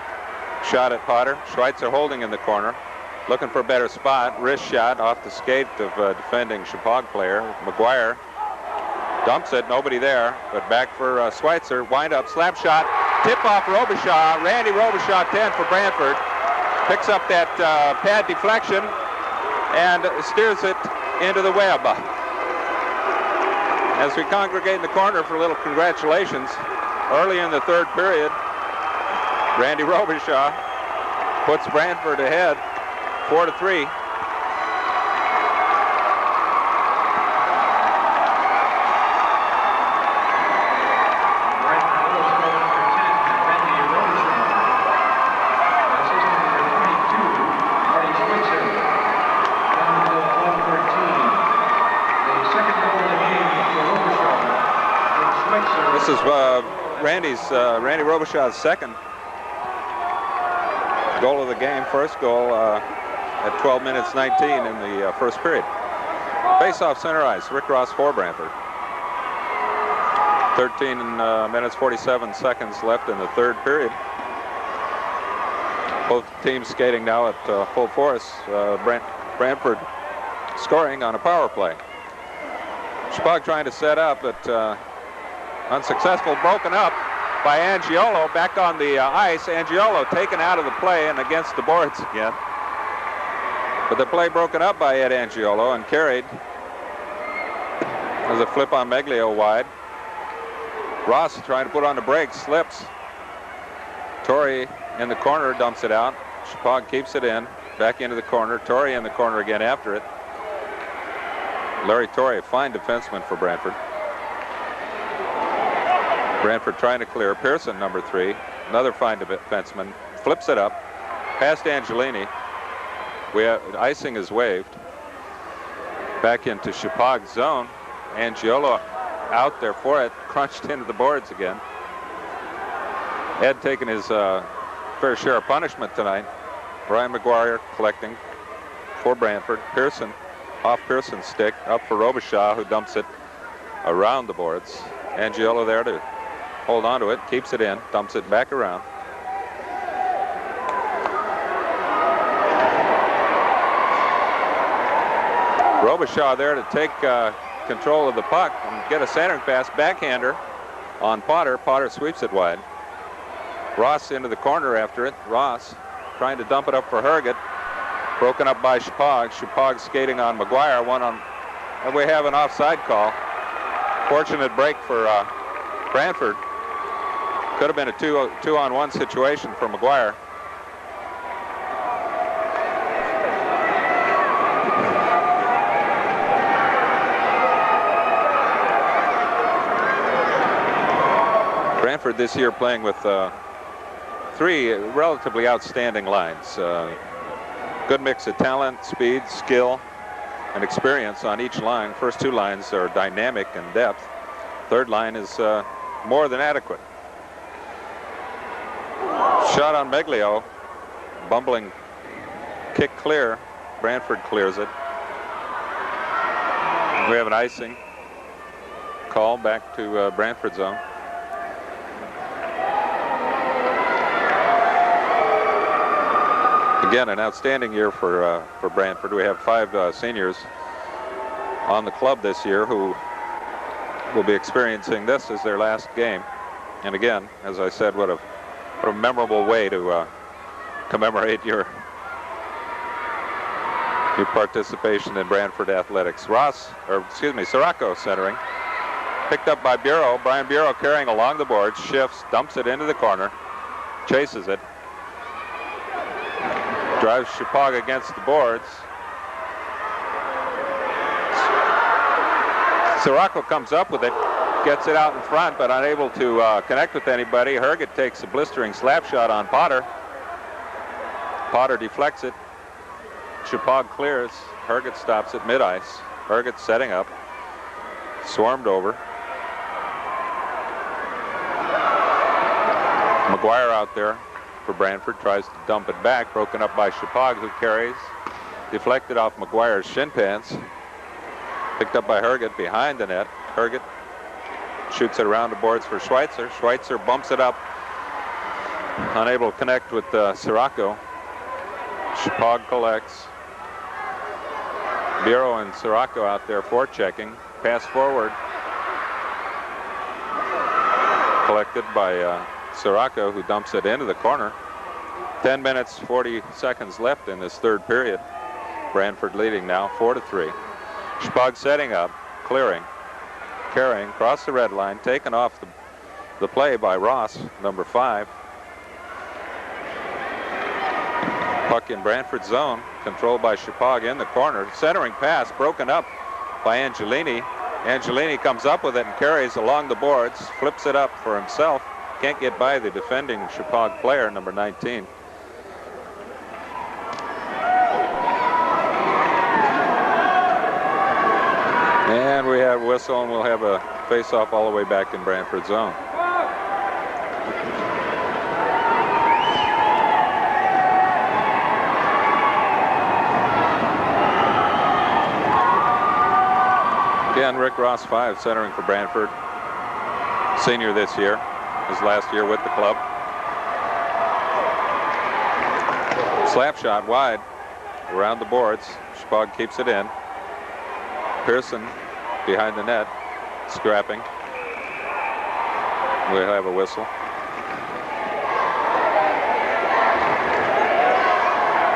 shot at Potter. Schweitzer holding in the corner. Looking for a better spot. Wrist shot off the skate of a defending Shepaug player. McGuire dumps it. Nobody there. But back for Schweitzer. Wind up. Slap shot. Tip off Robichaud. Randy Robichaud 10 for Branford. Picks up that pad deflection and steers it into the web. As we congregate in the corner for a little congratulations, early in the third period, Randy Robichaud puts Branford ahead, 4-3. This is Randy Robichaud's second goal of the game, first goal at 12 minutes 19 in the first period. Face-off center ice, Rick Ross for Branford. 13 minutes 47 seconds left in the third period. Both teams skating now at full force. Branford scoring on a power play. Shepaug trying to set up, but unsuccessful, broken up by Angiolo. Back on the ice, Angiolo taken out of the play and against the boards again. But the play broken up by Ed Angiolo and carried. There's a flip on Meglio wide. Ross trying to put on the brakes, slips. Torrey in the corner dumps it out. Shepaug keeps it in, back into the corner. Torrey in the corner again after it. Larry Torrey, a fine defenseman for Branford. Branford trying to clear. Pearson, number 3, another fine defenseman, flips it up past Angelini. Icing is waved. Back into Shepaug's zone. Angiolo out there for it, crunched into the boards again. Ed taking his fair share of punishment tonight. Brian McGuire collecting for Branford. Pearson, off Pearson's stick, up for Robichaud, who dumps it around the boards. Angiolo there to hold on to it, keeps it in, dumps it back around. Robichaud there to take control of the puck and get a centering pass, backhander on Potter. Potter sweeps it wide. Ross into the corner after it. Ross trying to dump it up for Herget. Broken up by Shepaug. Shepaug skating on McGuire. And we have an offside call. Fortunate break for Branford. Could have been a two-on-one situation for McGuire. Branford this year playing with 3 relatively outstanding lines. Good mix of talent, speed, skill, and experience on each line. First 2 lines are dynamic and depth. Third line is more than adequate. Shot on Meglio. Bumbling kick clear. Branford clears it. We have an icing call back to Branford zone. Again, an outstanding year for Branford. We have 5 seniors on the club this year who will be experiencing this as their last game. And again, as I said, what a memorable way to commemorate your participation in Branford athletics. Sirocco centering. Picked up by Bureau. Brian Bureau carrying along the boards, shifts, dumps it into the corner, chases it. Drives Shepaug against the boards. Sirocco comes up with it, gets it out in front, but unable to connect with anybody. Herget takes a blistering slap shot on Potter. Potter deflects it. Shepaug clears. Herget stops it mid-ice. Herget setting up. Swarmed over. McGuire out there for Branford, tries to dump it back, broken up by Shepaug, who carries, deflected off McGuire's shin pants, picked up by Herget behind the net. Herget shoots it around the boards for Schweitzer. Schweitzer bumps it up, unable to connect with Sirocco. Shepaug collects. Bureau and Sirocco out there forechecking. Pass forward. Collected by Sirocco, who dumps it into the corner. 10 minutes, 40 seconds left in this third period. Branford leading now 4-3. Shepaug setting up, clearing, carrying, across the red line, taken off the play by Ross, number 5. Puck in Branford zone, controlled by Shepaug in the corner. Centering pass broken up by Angelini. Angelini comes up with it and carries along the boards, flips it up for himself. Can't get by the defending Shepaug player, number 19. And we have a whistle, and we'll have a face-off all the way back in Branford zone. Again, Rick Ross, 5, centering for Branford. Senior this year, his last year with the club. Slap shot wide around the boards. Shepaug keeps it in. Pearson behind the net, scrapping. We'll have a whistle.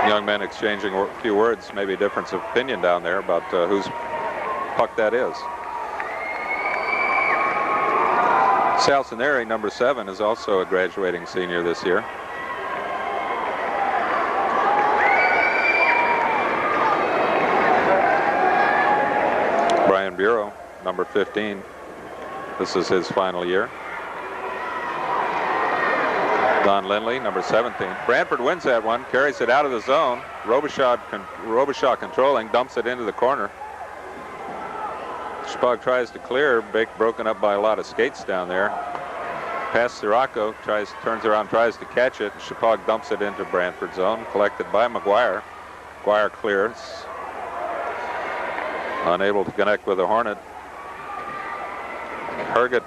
Young men exchanging a few words, maybe a difference of opinion down there about whose puck that is. Salcineri, number 7, is also a graduating senior this year. Brian Bureau, number 15. This is his final year. Don Lindley, number 17. Branford wins that one, carries it out of the zone. Robichaud controlling, dumps it into the corner. Shepaug tries to clear, broken up by a lot of skates down there. Past Sirocco, turns around, tries to catch it. Shepaug dumps it into Branford zone, collected by McGuire. McGuire clears. Unable to connect with the Hornet. Herget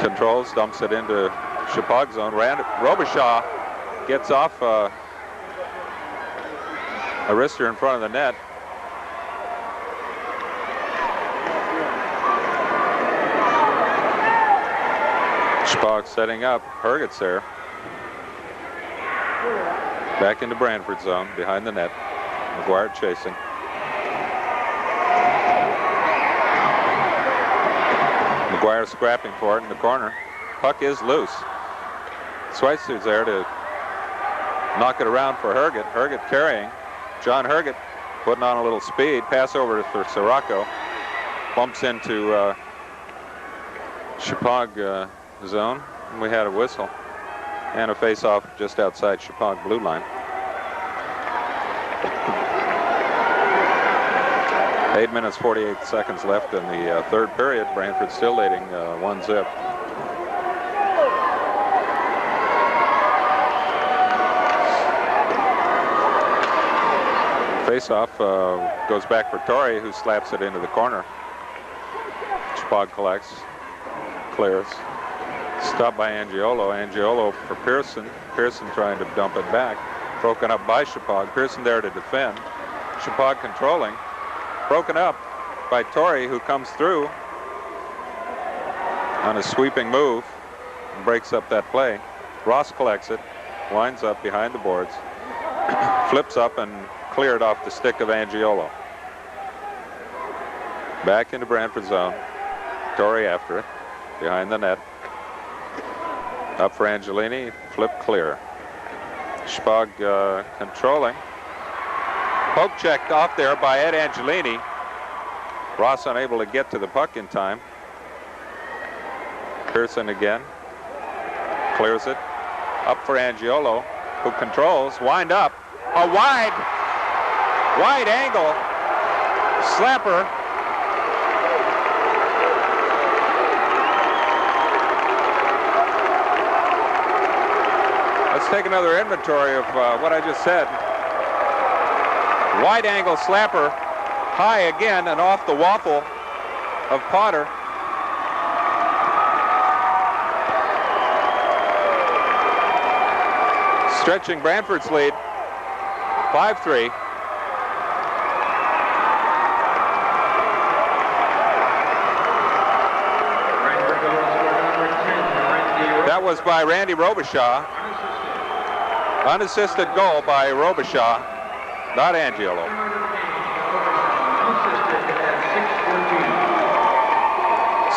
controls, dumps it into Shepaug zone. Robichaud gets off a wrister in front of the net. Shepaug setting up. Herget's there. Back into Branford zone, behind the net. McGuire chasing. McGuire scrapping for it in the corner. Puck is loose. Schweitzer's there to knock it around for Herget. Herget carrying. John Herget putting on a little speed. Pass over for Sirocco. Bumps into Shepaug zone. And we had a whistle. And a face-off just outside Shepaug blue line. 8 minutes, 48 seconds left in the third period. Branford still leading 1-0. Face-off goes back for Torrey, who slaps it into the corner. Shepaug collects, clears. Stopped by Angiolo. Angiolo for Pearson. Pearson trying to dump it back. Broken up by Shepaug. Pearson there to defend. Shepaug controlling. Broken up by Torrey, who comes through on a sweeping move and breaks up that play. Ross collects it, winds up behind the boards, flips up and cleared off the stick of Angiolo. Back into Branford zone. Torrey after it, behind the net. Up for Angelini, flip clear. Shepaug controlling. Poke checked off there by Ed Angelini. Ross unable to get to the puck in time. Pearson again. Clears it. Up for Angiolo, who controls. Wind up. A wide angle slapper. Let's take another inventory of what I just said. Wide angle slapper, high again and off the waffle of Potter. Stretching Branford's lead, 5-3. That was by Randy Robichaud. Unassisted goal by Robichaud. Not Angiolo.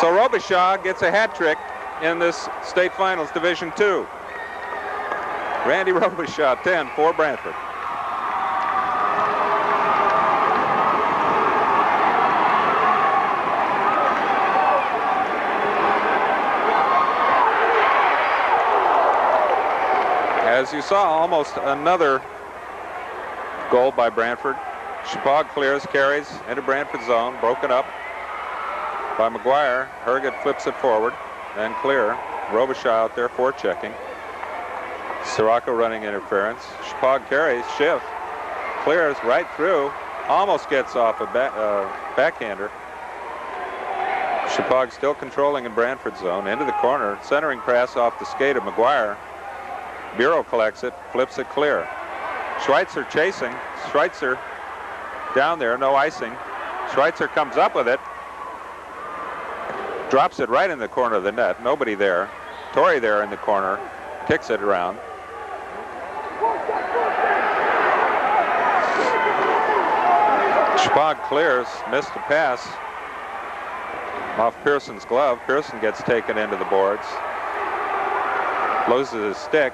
So Robichaud gets a hat trick in this state finals, Division II. Randy Robichaud, 10 for Branford. As you saw, almost another goal by Branford. Shepaug clears, carries into Branford zone, broken up by McGuire. Herget flips it forward, then clear. Robichaud out there forechecking. Sirocco running interference. Shepaug carries, Schiff clears right through, almost gets off a backhander. Shepaug still controlling in Branford zone, into the corner, centering pass off the skate of McGuire. Bureau collects it, flips it clear. Schweitzer chasing. Schweitzer down there, no icing. Schweitzer comes up with it. Drops it right in the corner of the net. Nobody there. Torrey there in the corner. Kicks it around. Shepaug clears. Missed a pass off Pearson's glove. Pearson gets taken into the boards. Loses his stick.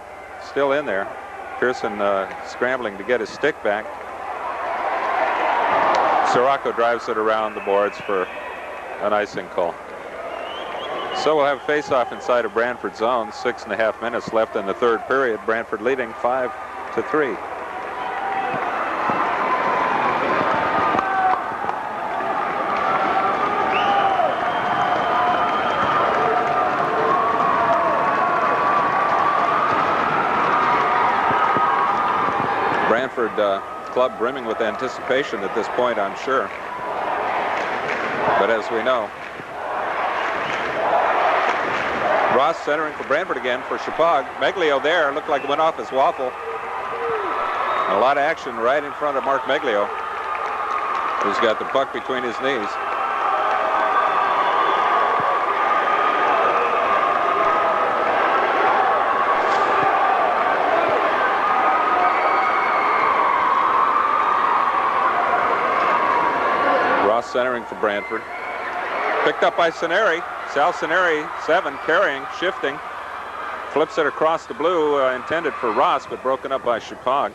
Still in there. Pearson scrambling to get his stick back. Sirocco drives it around the boards for an icing call. So we'll have a face-off inside of Branford zone. 6.5 minutes left in the third period. Branford leading 5-3. Branford club brimming with anticipation at this point, I'm sure. But as we know, Ross centering for Branford again for Shepaug. Meglio there, looked like it went off his waffle. A lot of action right in front of Mark Meglio, who's got the puck between his knees. Ross centering for Branford. Picked up by Cineri. Sal Cineri, 7, carrying, shifting. Flips it across the blue, intended for Ross, but broken up by Shepaug.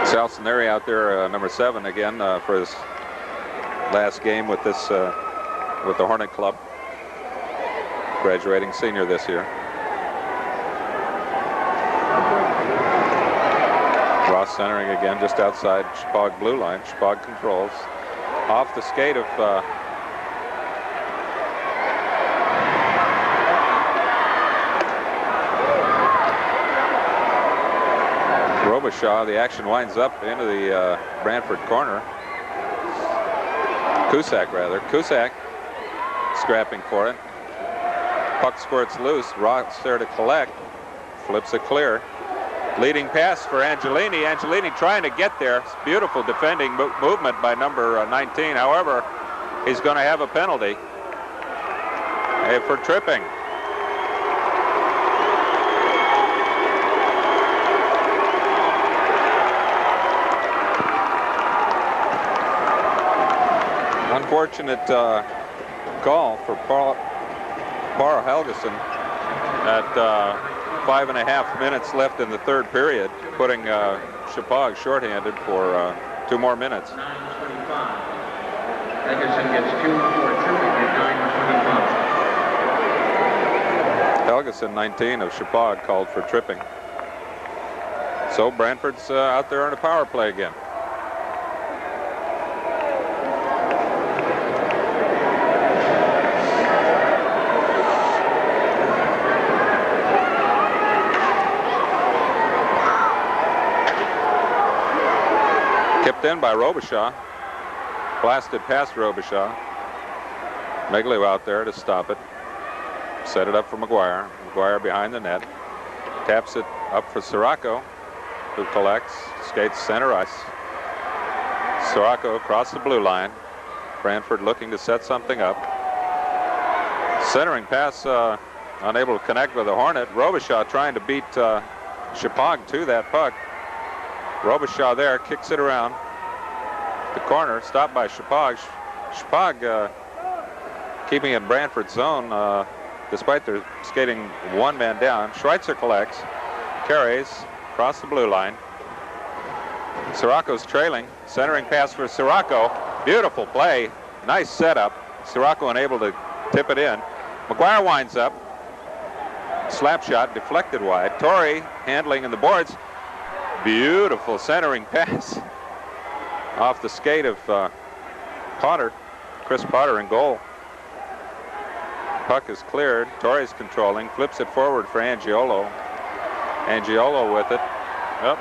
Sal Cineri out there, number 7 again, for his last game with this, with the Hornet Club. Graduating senior this year. Ross centering again just outside Shepaug blue line. Shepaug controls. Off the skate of Robichaud. The action winds up into the Branford corner. Cusack rather. Cusack scrapping for it. Puck squirts loose. Ross there to collect. Flips it clear. Leading pass for Angelini. Angelini trying to get there. Beautiful defending movement by number 19. However, he's going to have a penalty for tripping. Unfortunate call for Paul Helgeson at 5.5 minutes left in the third period, putting Shepaug shorthanded for 2 more minutes. 9:25. Helgeson gets 2 for tripping at 9:25. Helgeson, 19 of Shepaug, called for tripping. So Branford's out there on a power play again. Tipped in by Robichaud. Blasted past Robichaud. Meglio out there to stop it. Set it up for McGuire. McGuire behind the net. Taps it up for Sirocco, who collects. Skates center ice. Sirocco across the blue line. Branford looking to set something up. Centering pass, unable to connect with the Hornet. Robichaud trying to beat Shepaug to that puck. Robichaud there, kicks it around the corner, stopped by Shepaug. Shepaug keeping in Branford's zone despite their skating one man down. Schweitzer collects, carries across the blue line. Sirocco's trailing, centering pass for Sirocco. Beautiful play, nice setup. Sirocco unable to tip it in. McGuire winds up. Slap shot deflected wide. Torrey handling in the boards. Beautiful centering pass off the skate of Potter. Chris Potter in goal. Puck is cleared. Torrey's controlling. Flips it forward for Angiolo. Angiolo with it. Yep.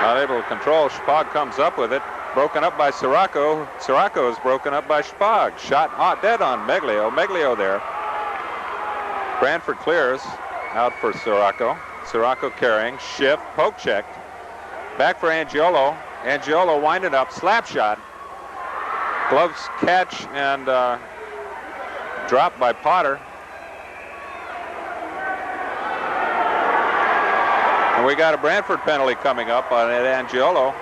Not able to control. Shepaug comes up with it. Broken up by Sirocco. Sirocco is broken up by Shepaug. Shot dead on Meglio. Meglio there. Branford clears out for Sirocco. Sirocco carrying. Shift. Poke checked. Back for Angiolo. Angiolo winding up. Slap shot. Gloves catch and dropped by Potter. And we got a Branford penalty coming up on Angiolo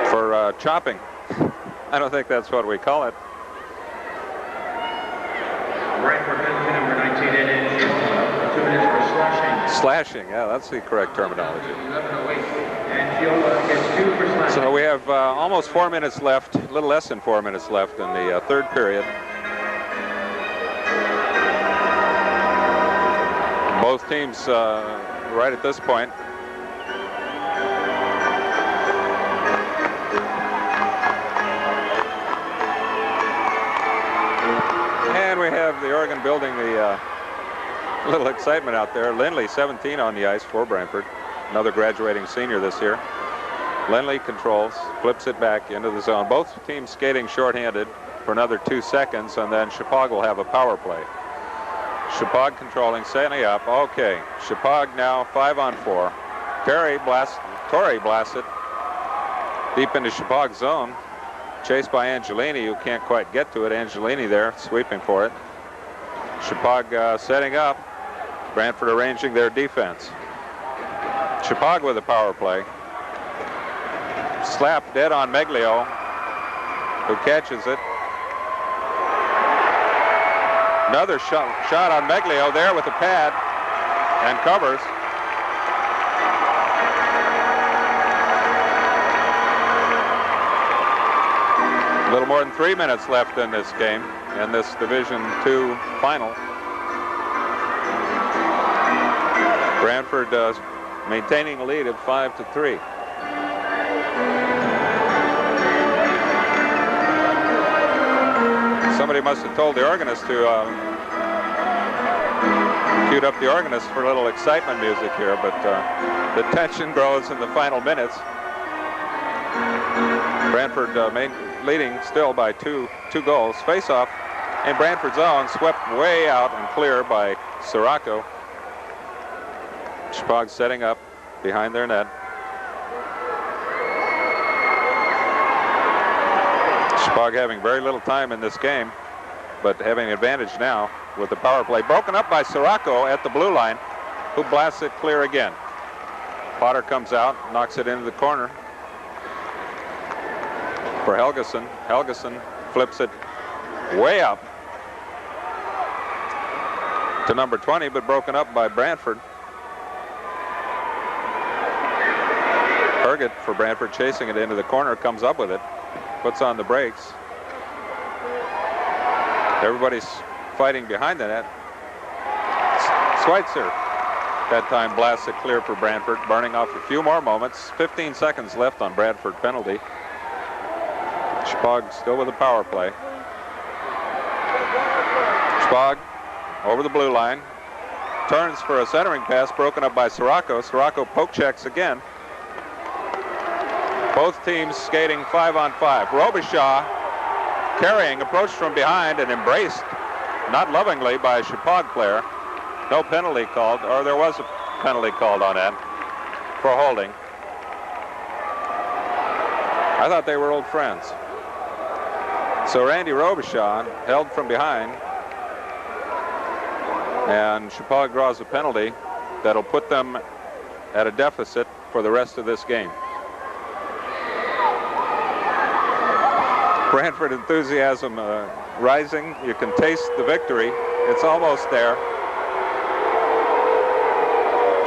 for chopping. I don't think that's what we call it. Branford penalty number 19 and 2 minutes for slashing. Slashing, yeah, that's the correct terminology. 11:08. Angiolo gets 2 for slashing. So we have almost 4 minutes left, a little less than 4 minutes left in the third period. Both teams right at this point. And we have the Oregon building the little excitement out there. Lindley, 17 on the ice for Branford. Another graduating senior this year. Lindley controls, flips it back into the zone. Both teams skating shorthanded for another 2 seconds, and then Shepaug will have a power play. Shepaug controlling, setting up. Okay, Shepaug now 5-on-4. Torrey blasts it deep into Shepaug's zone. Chased by Angelini, who can't quite get to it. Angelini there, sweeping for it. Shepaug setting up. Branford arranging their defense. Shepaug with a power play. Slap dead on Meglio, who catches it. Another shot on Meglio there with a pad and covers. A little more than 3 minutes left in this game, in this Division II final. Branford maintaining a lead of 5-3. Somebody must have told the organist to queued up the organist for a little excitement music here, but the tension grows in the final minutes. Branford leading still by two goals. Face-off in Branford's zone, swept way out and clear by Sirocco. Shepaug setting up behind their net. Shepaug having very little time in this game, but having advantage now with the power play. Broken up by Sirocco at the blue line, who blasts it clear again. Potter comes out, knocks it into the corner for Helgeson. Helgeson flips it way up to number 20, but broken up by Branford. Herget for Branford, chasing it into the corner, comes up with it, puts on the brakes. Everybody's fighting behind the net. Schweitzer that time blasts it clear for Branford, burning off a few more moments. 15 seconds left on Branford penalty. Shepaug still with a power play. Shepaug over the blue line, turns for a centering pass, broken up by Sirocco. Sirocco poke checks again. Both teams skating 5-on-5. Robichaud carrying, approached from behind and embraced, not lovingly, by Shepaug player. No penalty called, or there was a penalty called on that for holding. I thought they were old friends. So Randy Robichaud held from behind And Shepaug draws a penalty that'll put them at a deficit for the rest of this game. Branford enthusiasm rising. You can taste the victory. It's almost there.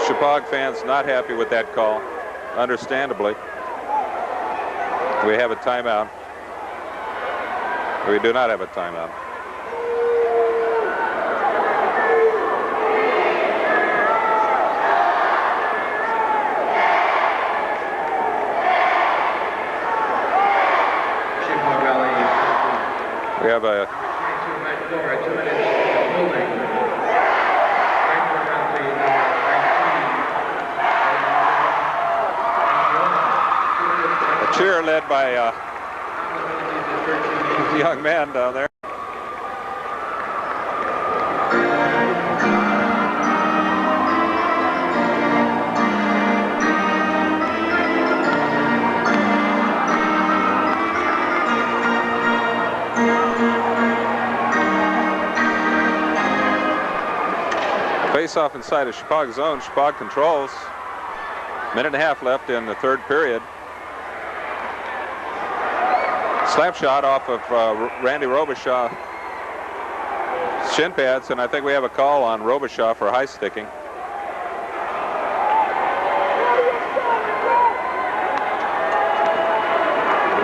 Shepaug fans not happy with that call, understandably. We have a timeout. We do not have a timeout. We have a cheer led by a young man down there. Face-off inside of Shepaug's zone. Shepaug controls. Minute and a half left in the third period. Slap shot off of Randy Robichaud shin pads, and I think we have a call on Robichaud for high sticking.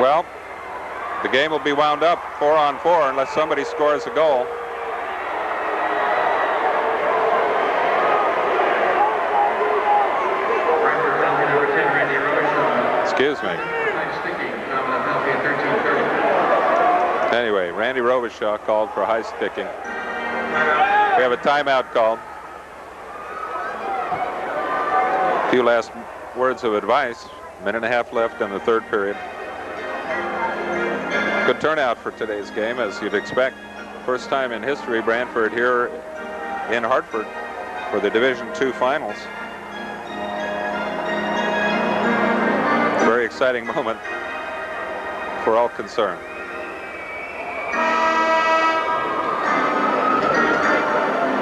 Well, the game will be wound up 4-on-4 unless somebody scores a goal. Excuse me. Anyway, Randy Robichaud called for high sticking. We have a timeout called. A few last words of advice. Minute and a half left in the third period. Good turnout for today's game, as you'd expect. First time in history, Branford here in Hartford for the Division II finals. Very exciting moment for all concerned.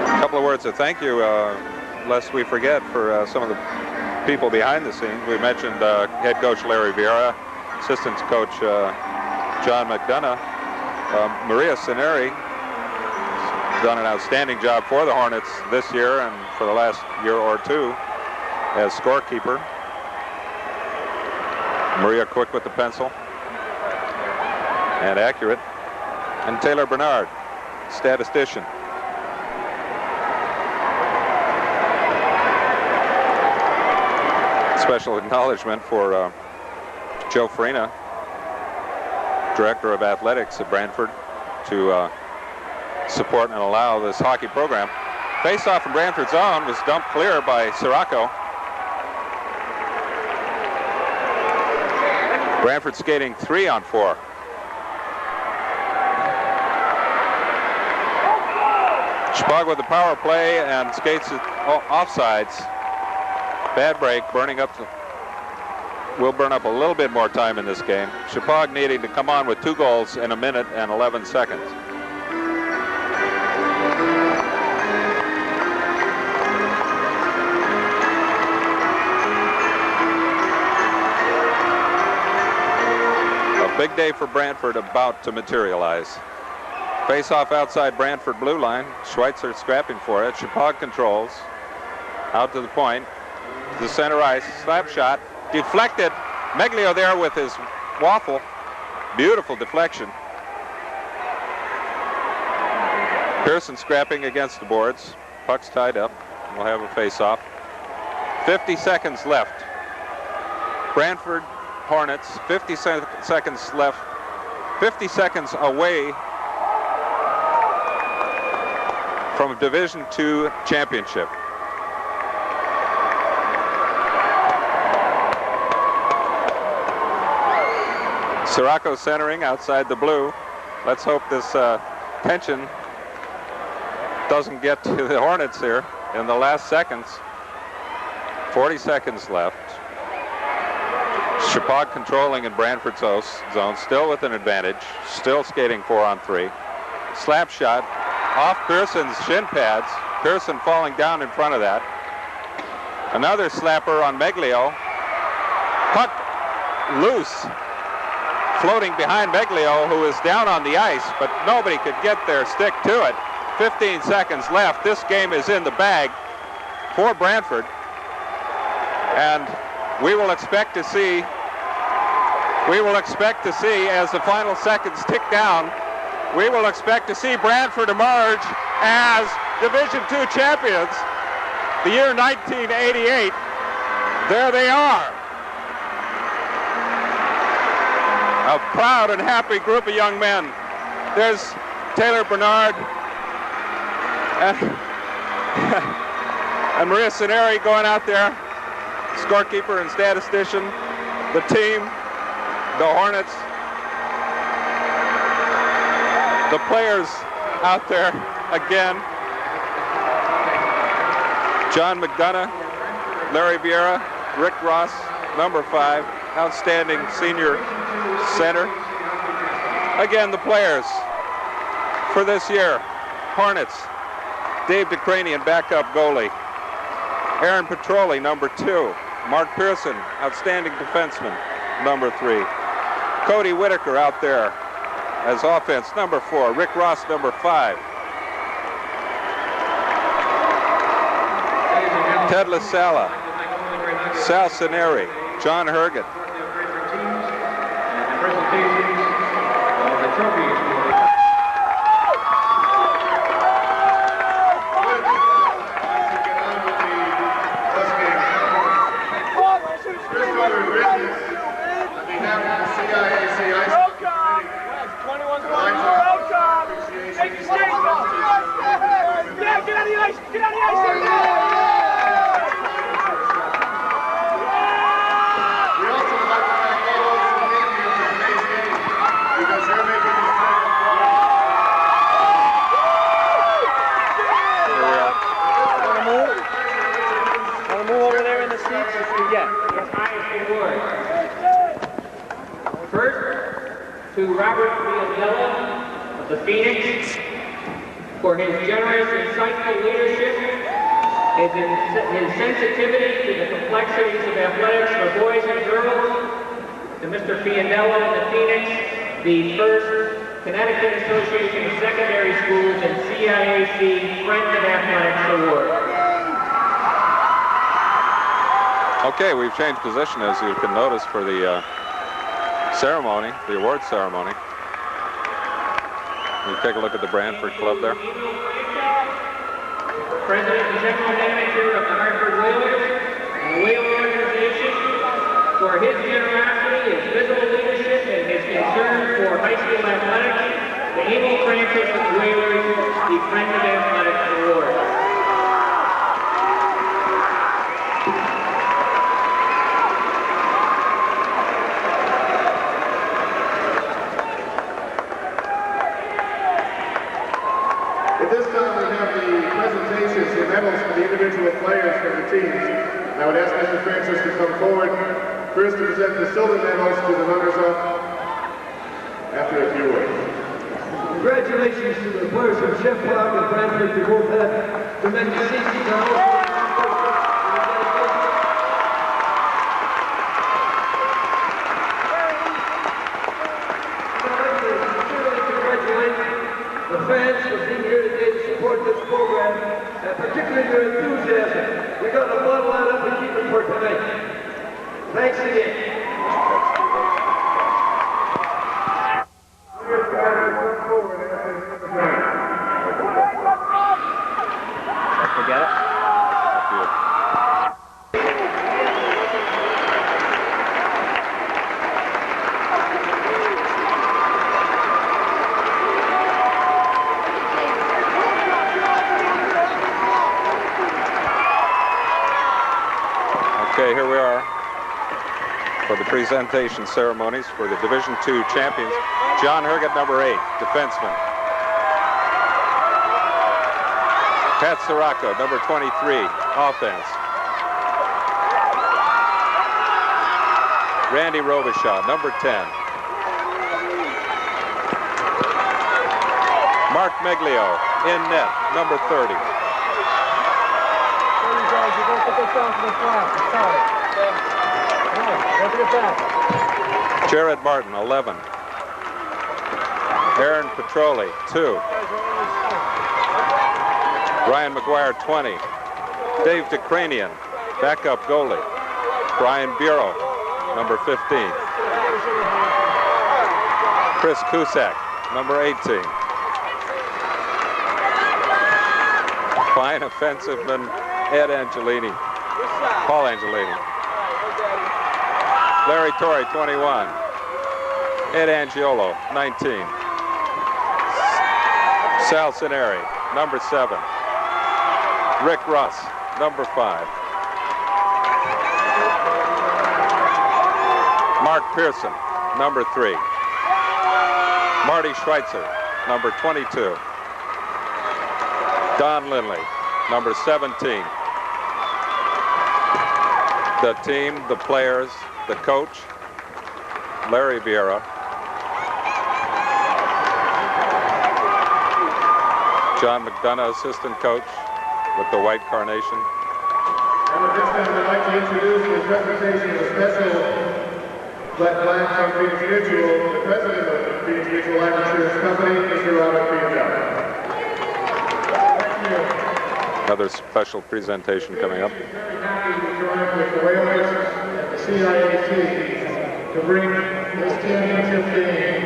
A couple of words of thank you, lest we forget, for some of the people behind the scenes. We mentioned head coach Larry Vieira, assistant coach John McDonough. Maria Sineri has done an outstanding job for the Hornets this year and for the last year or two as scorekeeper. Maria quick with the pencil and accurate. And Taylor Bernard, statistician. Special acknowledgement for Joe Farina, Director of Athletics at Branford, to support and allow this hockey program. Face-off in Branford's zone was dumped clear by Sirocco. Branford skating 3-on-4. Shepaug with the power play and skates it offsides. Bad break, burning up. Will burn up a little bit more time in this game. Shepaug needing to come on with 2 goals in a minute and 11 seconds. Big day for Branford about to materialize. Face-off outside Branford blue line. Schweitzer scrapping for it. Shepaug controls. Out to the point. To the center ice. Slap shot. Deflected. Meglio there with his waffle. Beautiful deflection. Pearson scrapping against the boards. Puck's tied up. We'll have a face-off. 50 seconds left. Branford Hornets, 50 seconds left, 50 seconds away from a Division II championship. Sirocco centering outside the blue. Let's hope this tension doesn't get to the Hornets here in the last seconds. 40 seconds left. Shepaug controlling in Branford's zone, still with an advantage, still skating 4-on-3. Slap shot off Pearson's shin pads. Pearson falling down in front of that. Another slapper on Meglio. Puck loose, floating behind Meglio, who is down on the ice, but nobody could get their stick to it. 15 seconds left. This game is in the bag for Branford, and we will expect to see as the final seconds tick down, we will expect to see Branford emerge as Division II champions. The year 1988, there they are. A proud and happy group of young men. There's Taylor Bernard and Maria Cineri going out there, scorekeeper and statistician, the team, the Hornets, the players out there again. John McDonough, Larry Vieira, Rick Ross, number 5, outstanding senior center. Again, the players for this year: Hornets, Dave DeCranian, backup goalie; Aaron Petroli, number 2; Mark Pearson, outstanding defenseman, number 3; Cody Whitaker out there as offense, number 4; Rick Ross, number 5; Ted LaSala, Sal Cineri, John Herget. To Robert Vianella of the Phoenix for his generous, insightful leadership, his sensitivity to the complexities of athletics for boys and girls. To Mr. Vianella of the Phoenix, the first Connecticut Association of Secondary Schools and CIAC Friends of Athletics Award. Okay, we've changed position, as you can notice, for the ceremony, the award ceremony. You take a look at the Branford club there. President and General Manager of the Hartford Whalers and the Whale Organization, for his generosity, his visible leadership, and his concern for high school athletics, the Emil Francis Whalers, the Friends of Athletics Award. Individual players from the teams. I would ask Mr. Francis to come forward first to present the silver medals to the runners-up after a few words. Congratulations to the players from Shepaug and Branford who both had tremendous seasons. The fans for being here today to support this program, and particularly your enthusiasm. We got a lot up and keep it for tonight. Thanks again. Forget it. Okay, here we are for the presentation ceremonies for the Division II champions. John Herget, number 8, defenseman. Pat Sirocco, number 23, offense. Randy Robichaud, number 10. Mark Meglio, in net, number 30. Jared Martin, 11. Aaron Petroli, 2. Ryan McGuire, 20. Dave DeCranian, backup goalie. Brian Bureau, number 15. Chris Cusack, number 18. Fine offensiveman Ed Angelini, Paul Angelini. Larry Torrey, 21. Ed Angiolo, 19. Sal Cineri, number 7. Rick Russ, number 5. Mark Pearson, number 3. Marty Schweitzer, number 22. Don Lindley, number 17. The team, the players, the coach, Larry Vieira. John McDonough, assistant coach with the White Carnation. And at this time, I'd like to introduce the presentation of a special Black from Phoenix Mutual, the president of the Phoenix Mutual Life Insurance Company, Mr. Robert Piantelli. Thank you. Another special presentation coming up. Very happy to join with the Whalers and the CIAC to bring this championship game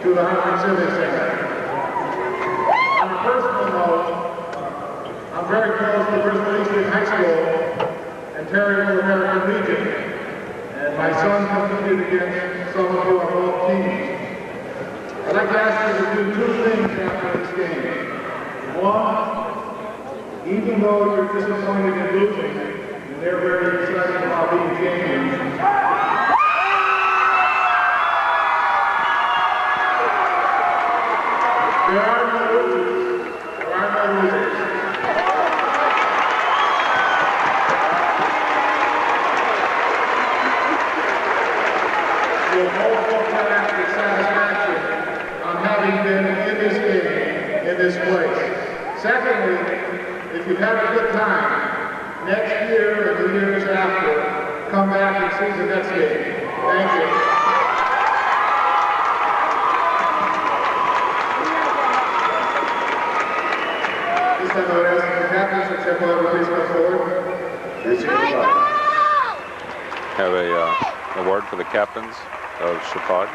to the Hartford Civic Center. On a personal note, I'm very close to Bristol Eastern High School and Terryville American Legion, and my son competed against some of you on both teams. I'd like to ask you to do 2 things after this game. 1, even though you're disappointed in losing, and they're very excited about being champions, there are no losers. There are no losers. You'll both have the satisfaction on having been in this game, in this place. Secondly, if you've had a good time, next year and the years after, come back and see the next game. Thank you. This time I would ask the captains of Shepaug to please come forward. Have a award for the captains of Shepaug.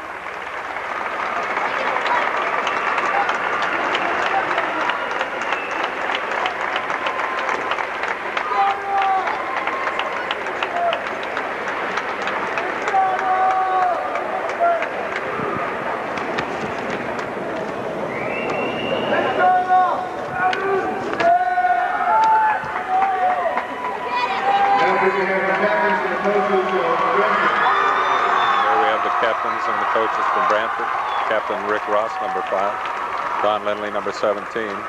And the coaches from Branford, Captain Rick Ross, number 5, Don Lindley, number 17,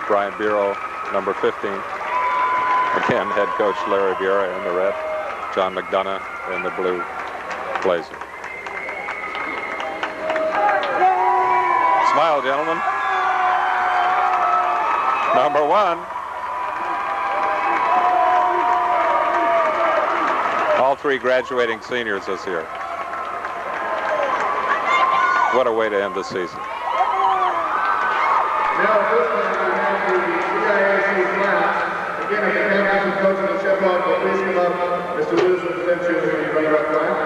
Brian Bureau, number 15, again, head coach Larry Vieira in the red, John McDonough in the blue blazer. Smile, gentlemen. Number 1. All 3 graduating seniors this year. What a way to end the season. Now, this time we have the CIAC class. Again, if the captains and coaches of Shepaug will please come up. Mr. Lewis will present you the runner-up class.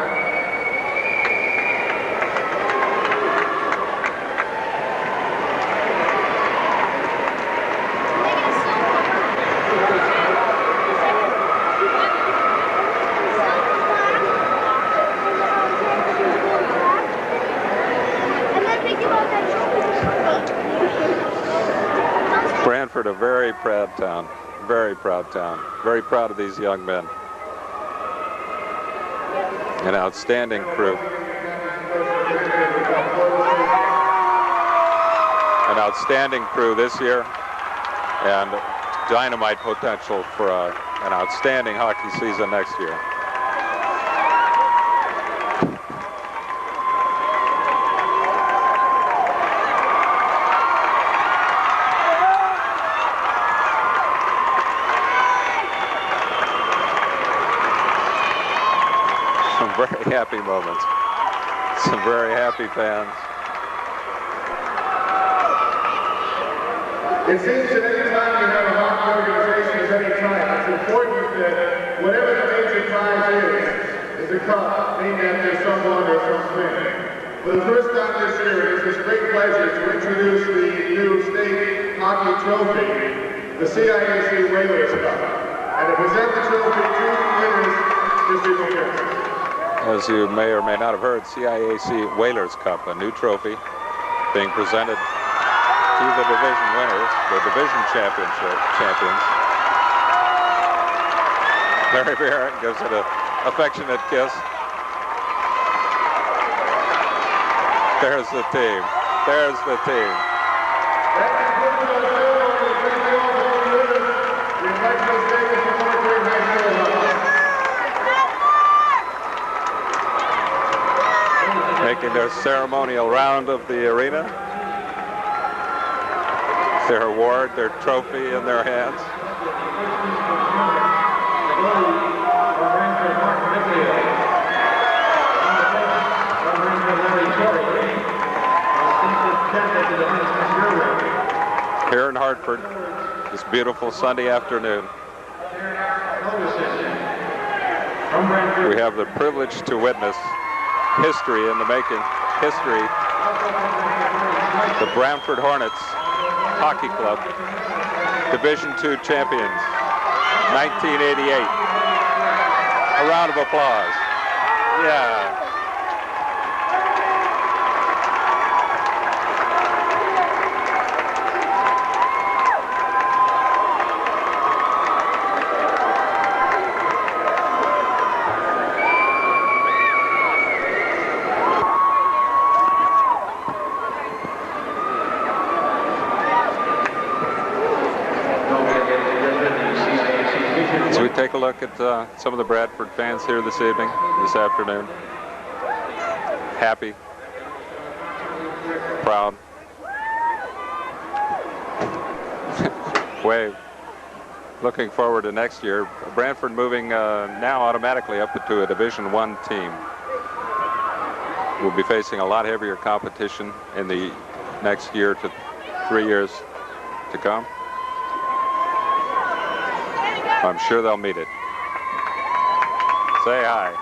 Branford, a very proud town, very proud town, very proud of these young men. An outstanding crew. An outstanding crew this year, and dynamite potential for an outstanding hockey season next year. very happy moments. Some very happy fans. It seems that any time you have a hockey organization is any time, it's important that whatever the major prize is a cup named after someone or something. For the first time this year, it is this great pleasure to introduce the new state hockey trophy, the CIAC Whalers Cup. And to present the trophy to the winners, Mr. Mayor. As you may or may not have heard, CIAC Whalers Cup, a new trophy being presented to the division winners, the division champions. Larry Barrett gives it an affectionate kiss. There's the team. There's the team. Making their ceremonial round of the arena. Their award, their trophy in their hands. Here in Hartford, this beautiful Sunday afternoon, we have the privilege to witness history in the making. History. The Branford Hornets Hockey Club, Division II champions, 1988. A round of applause. Yeah. So we take a look at some of the Branford fans here this evening, this afternoon. Happy, proud, wave. Looking forward to next year. Branford moving now automatically up to a Division I team. We'll be facing a lot heavier competition in the next year to 3 years to come. I'm sure they'll meet it. Say hi.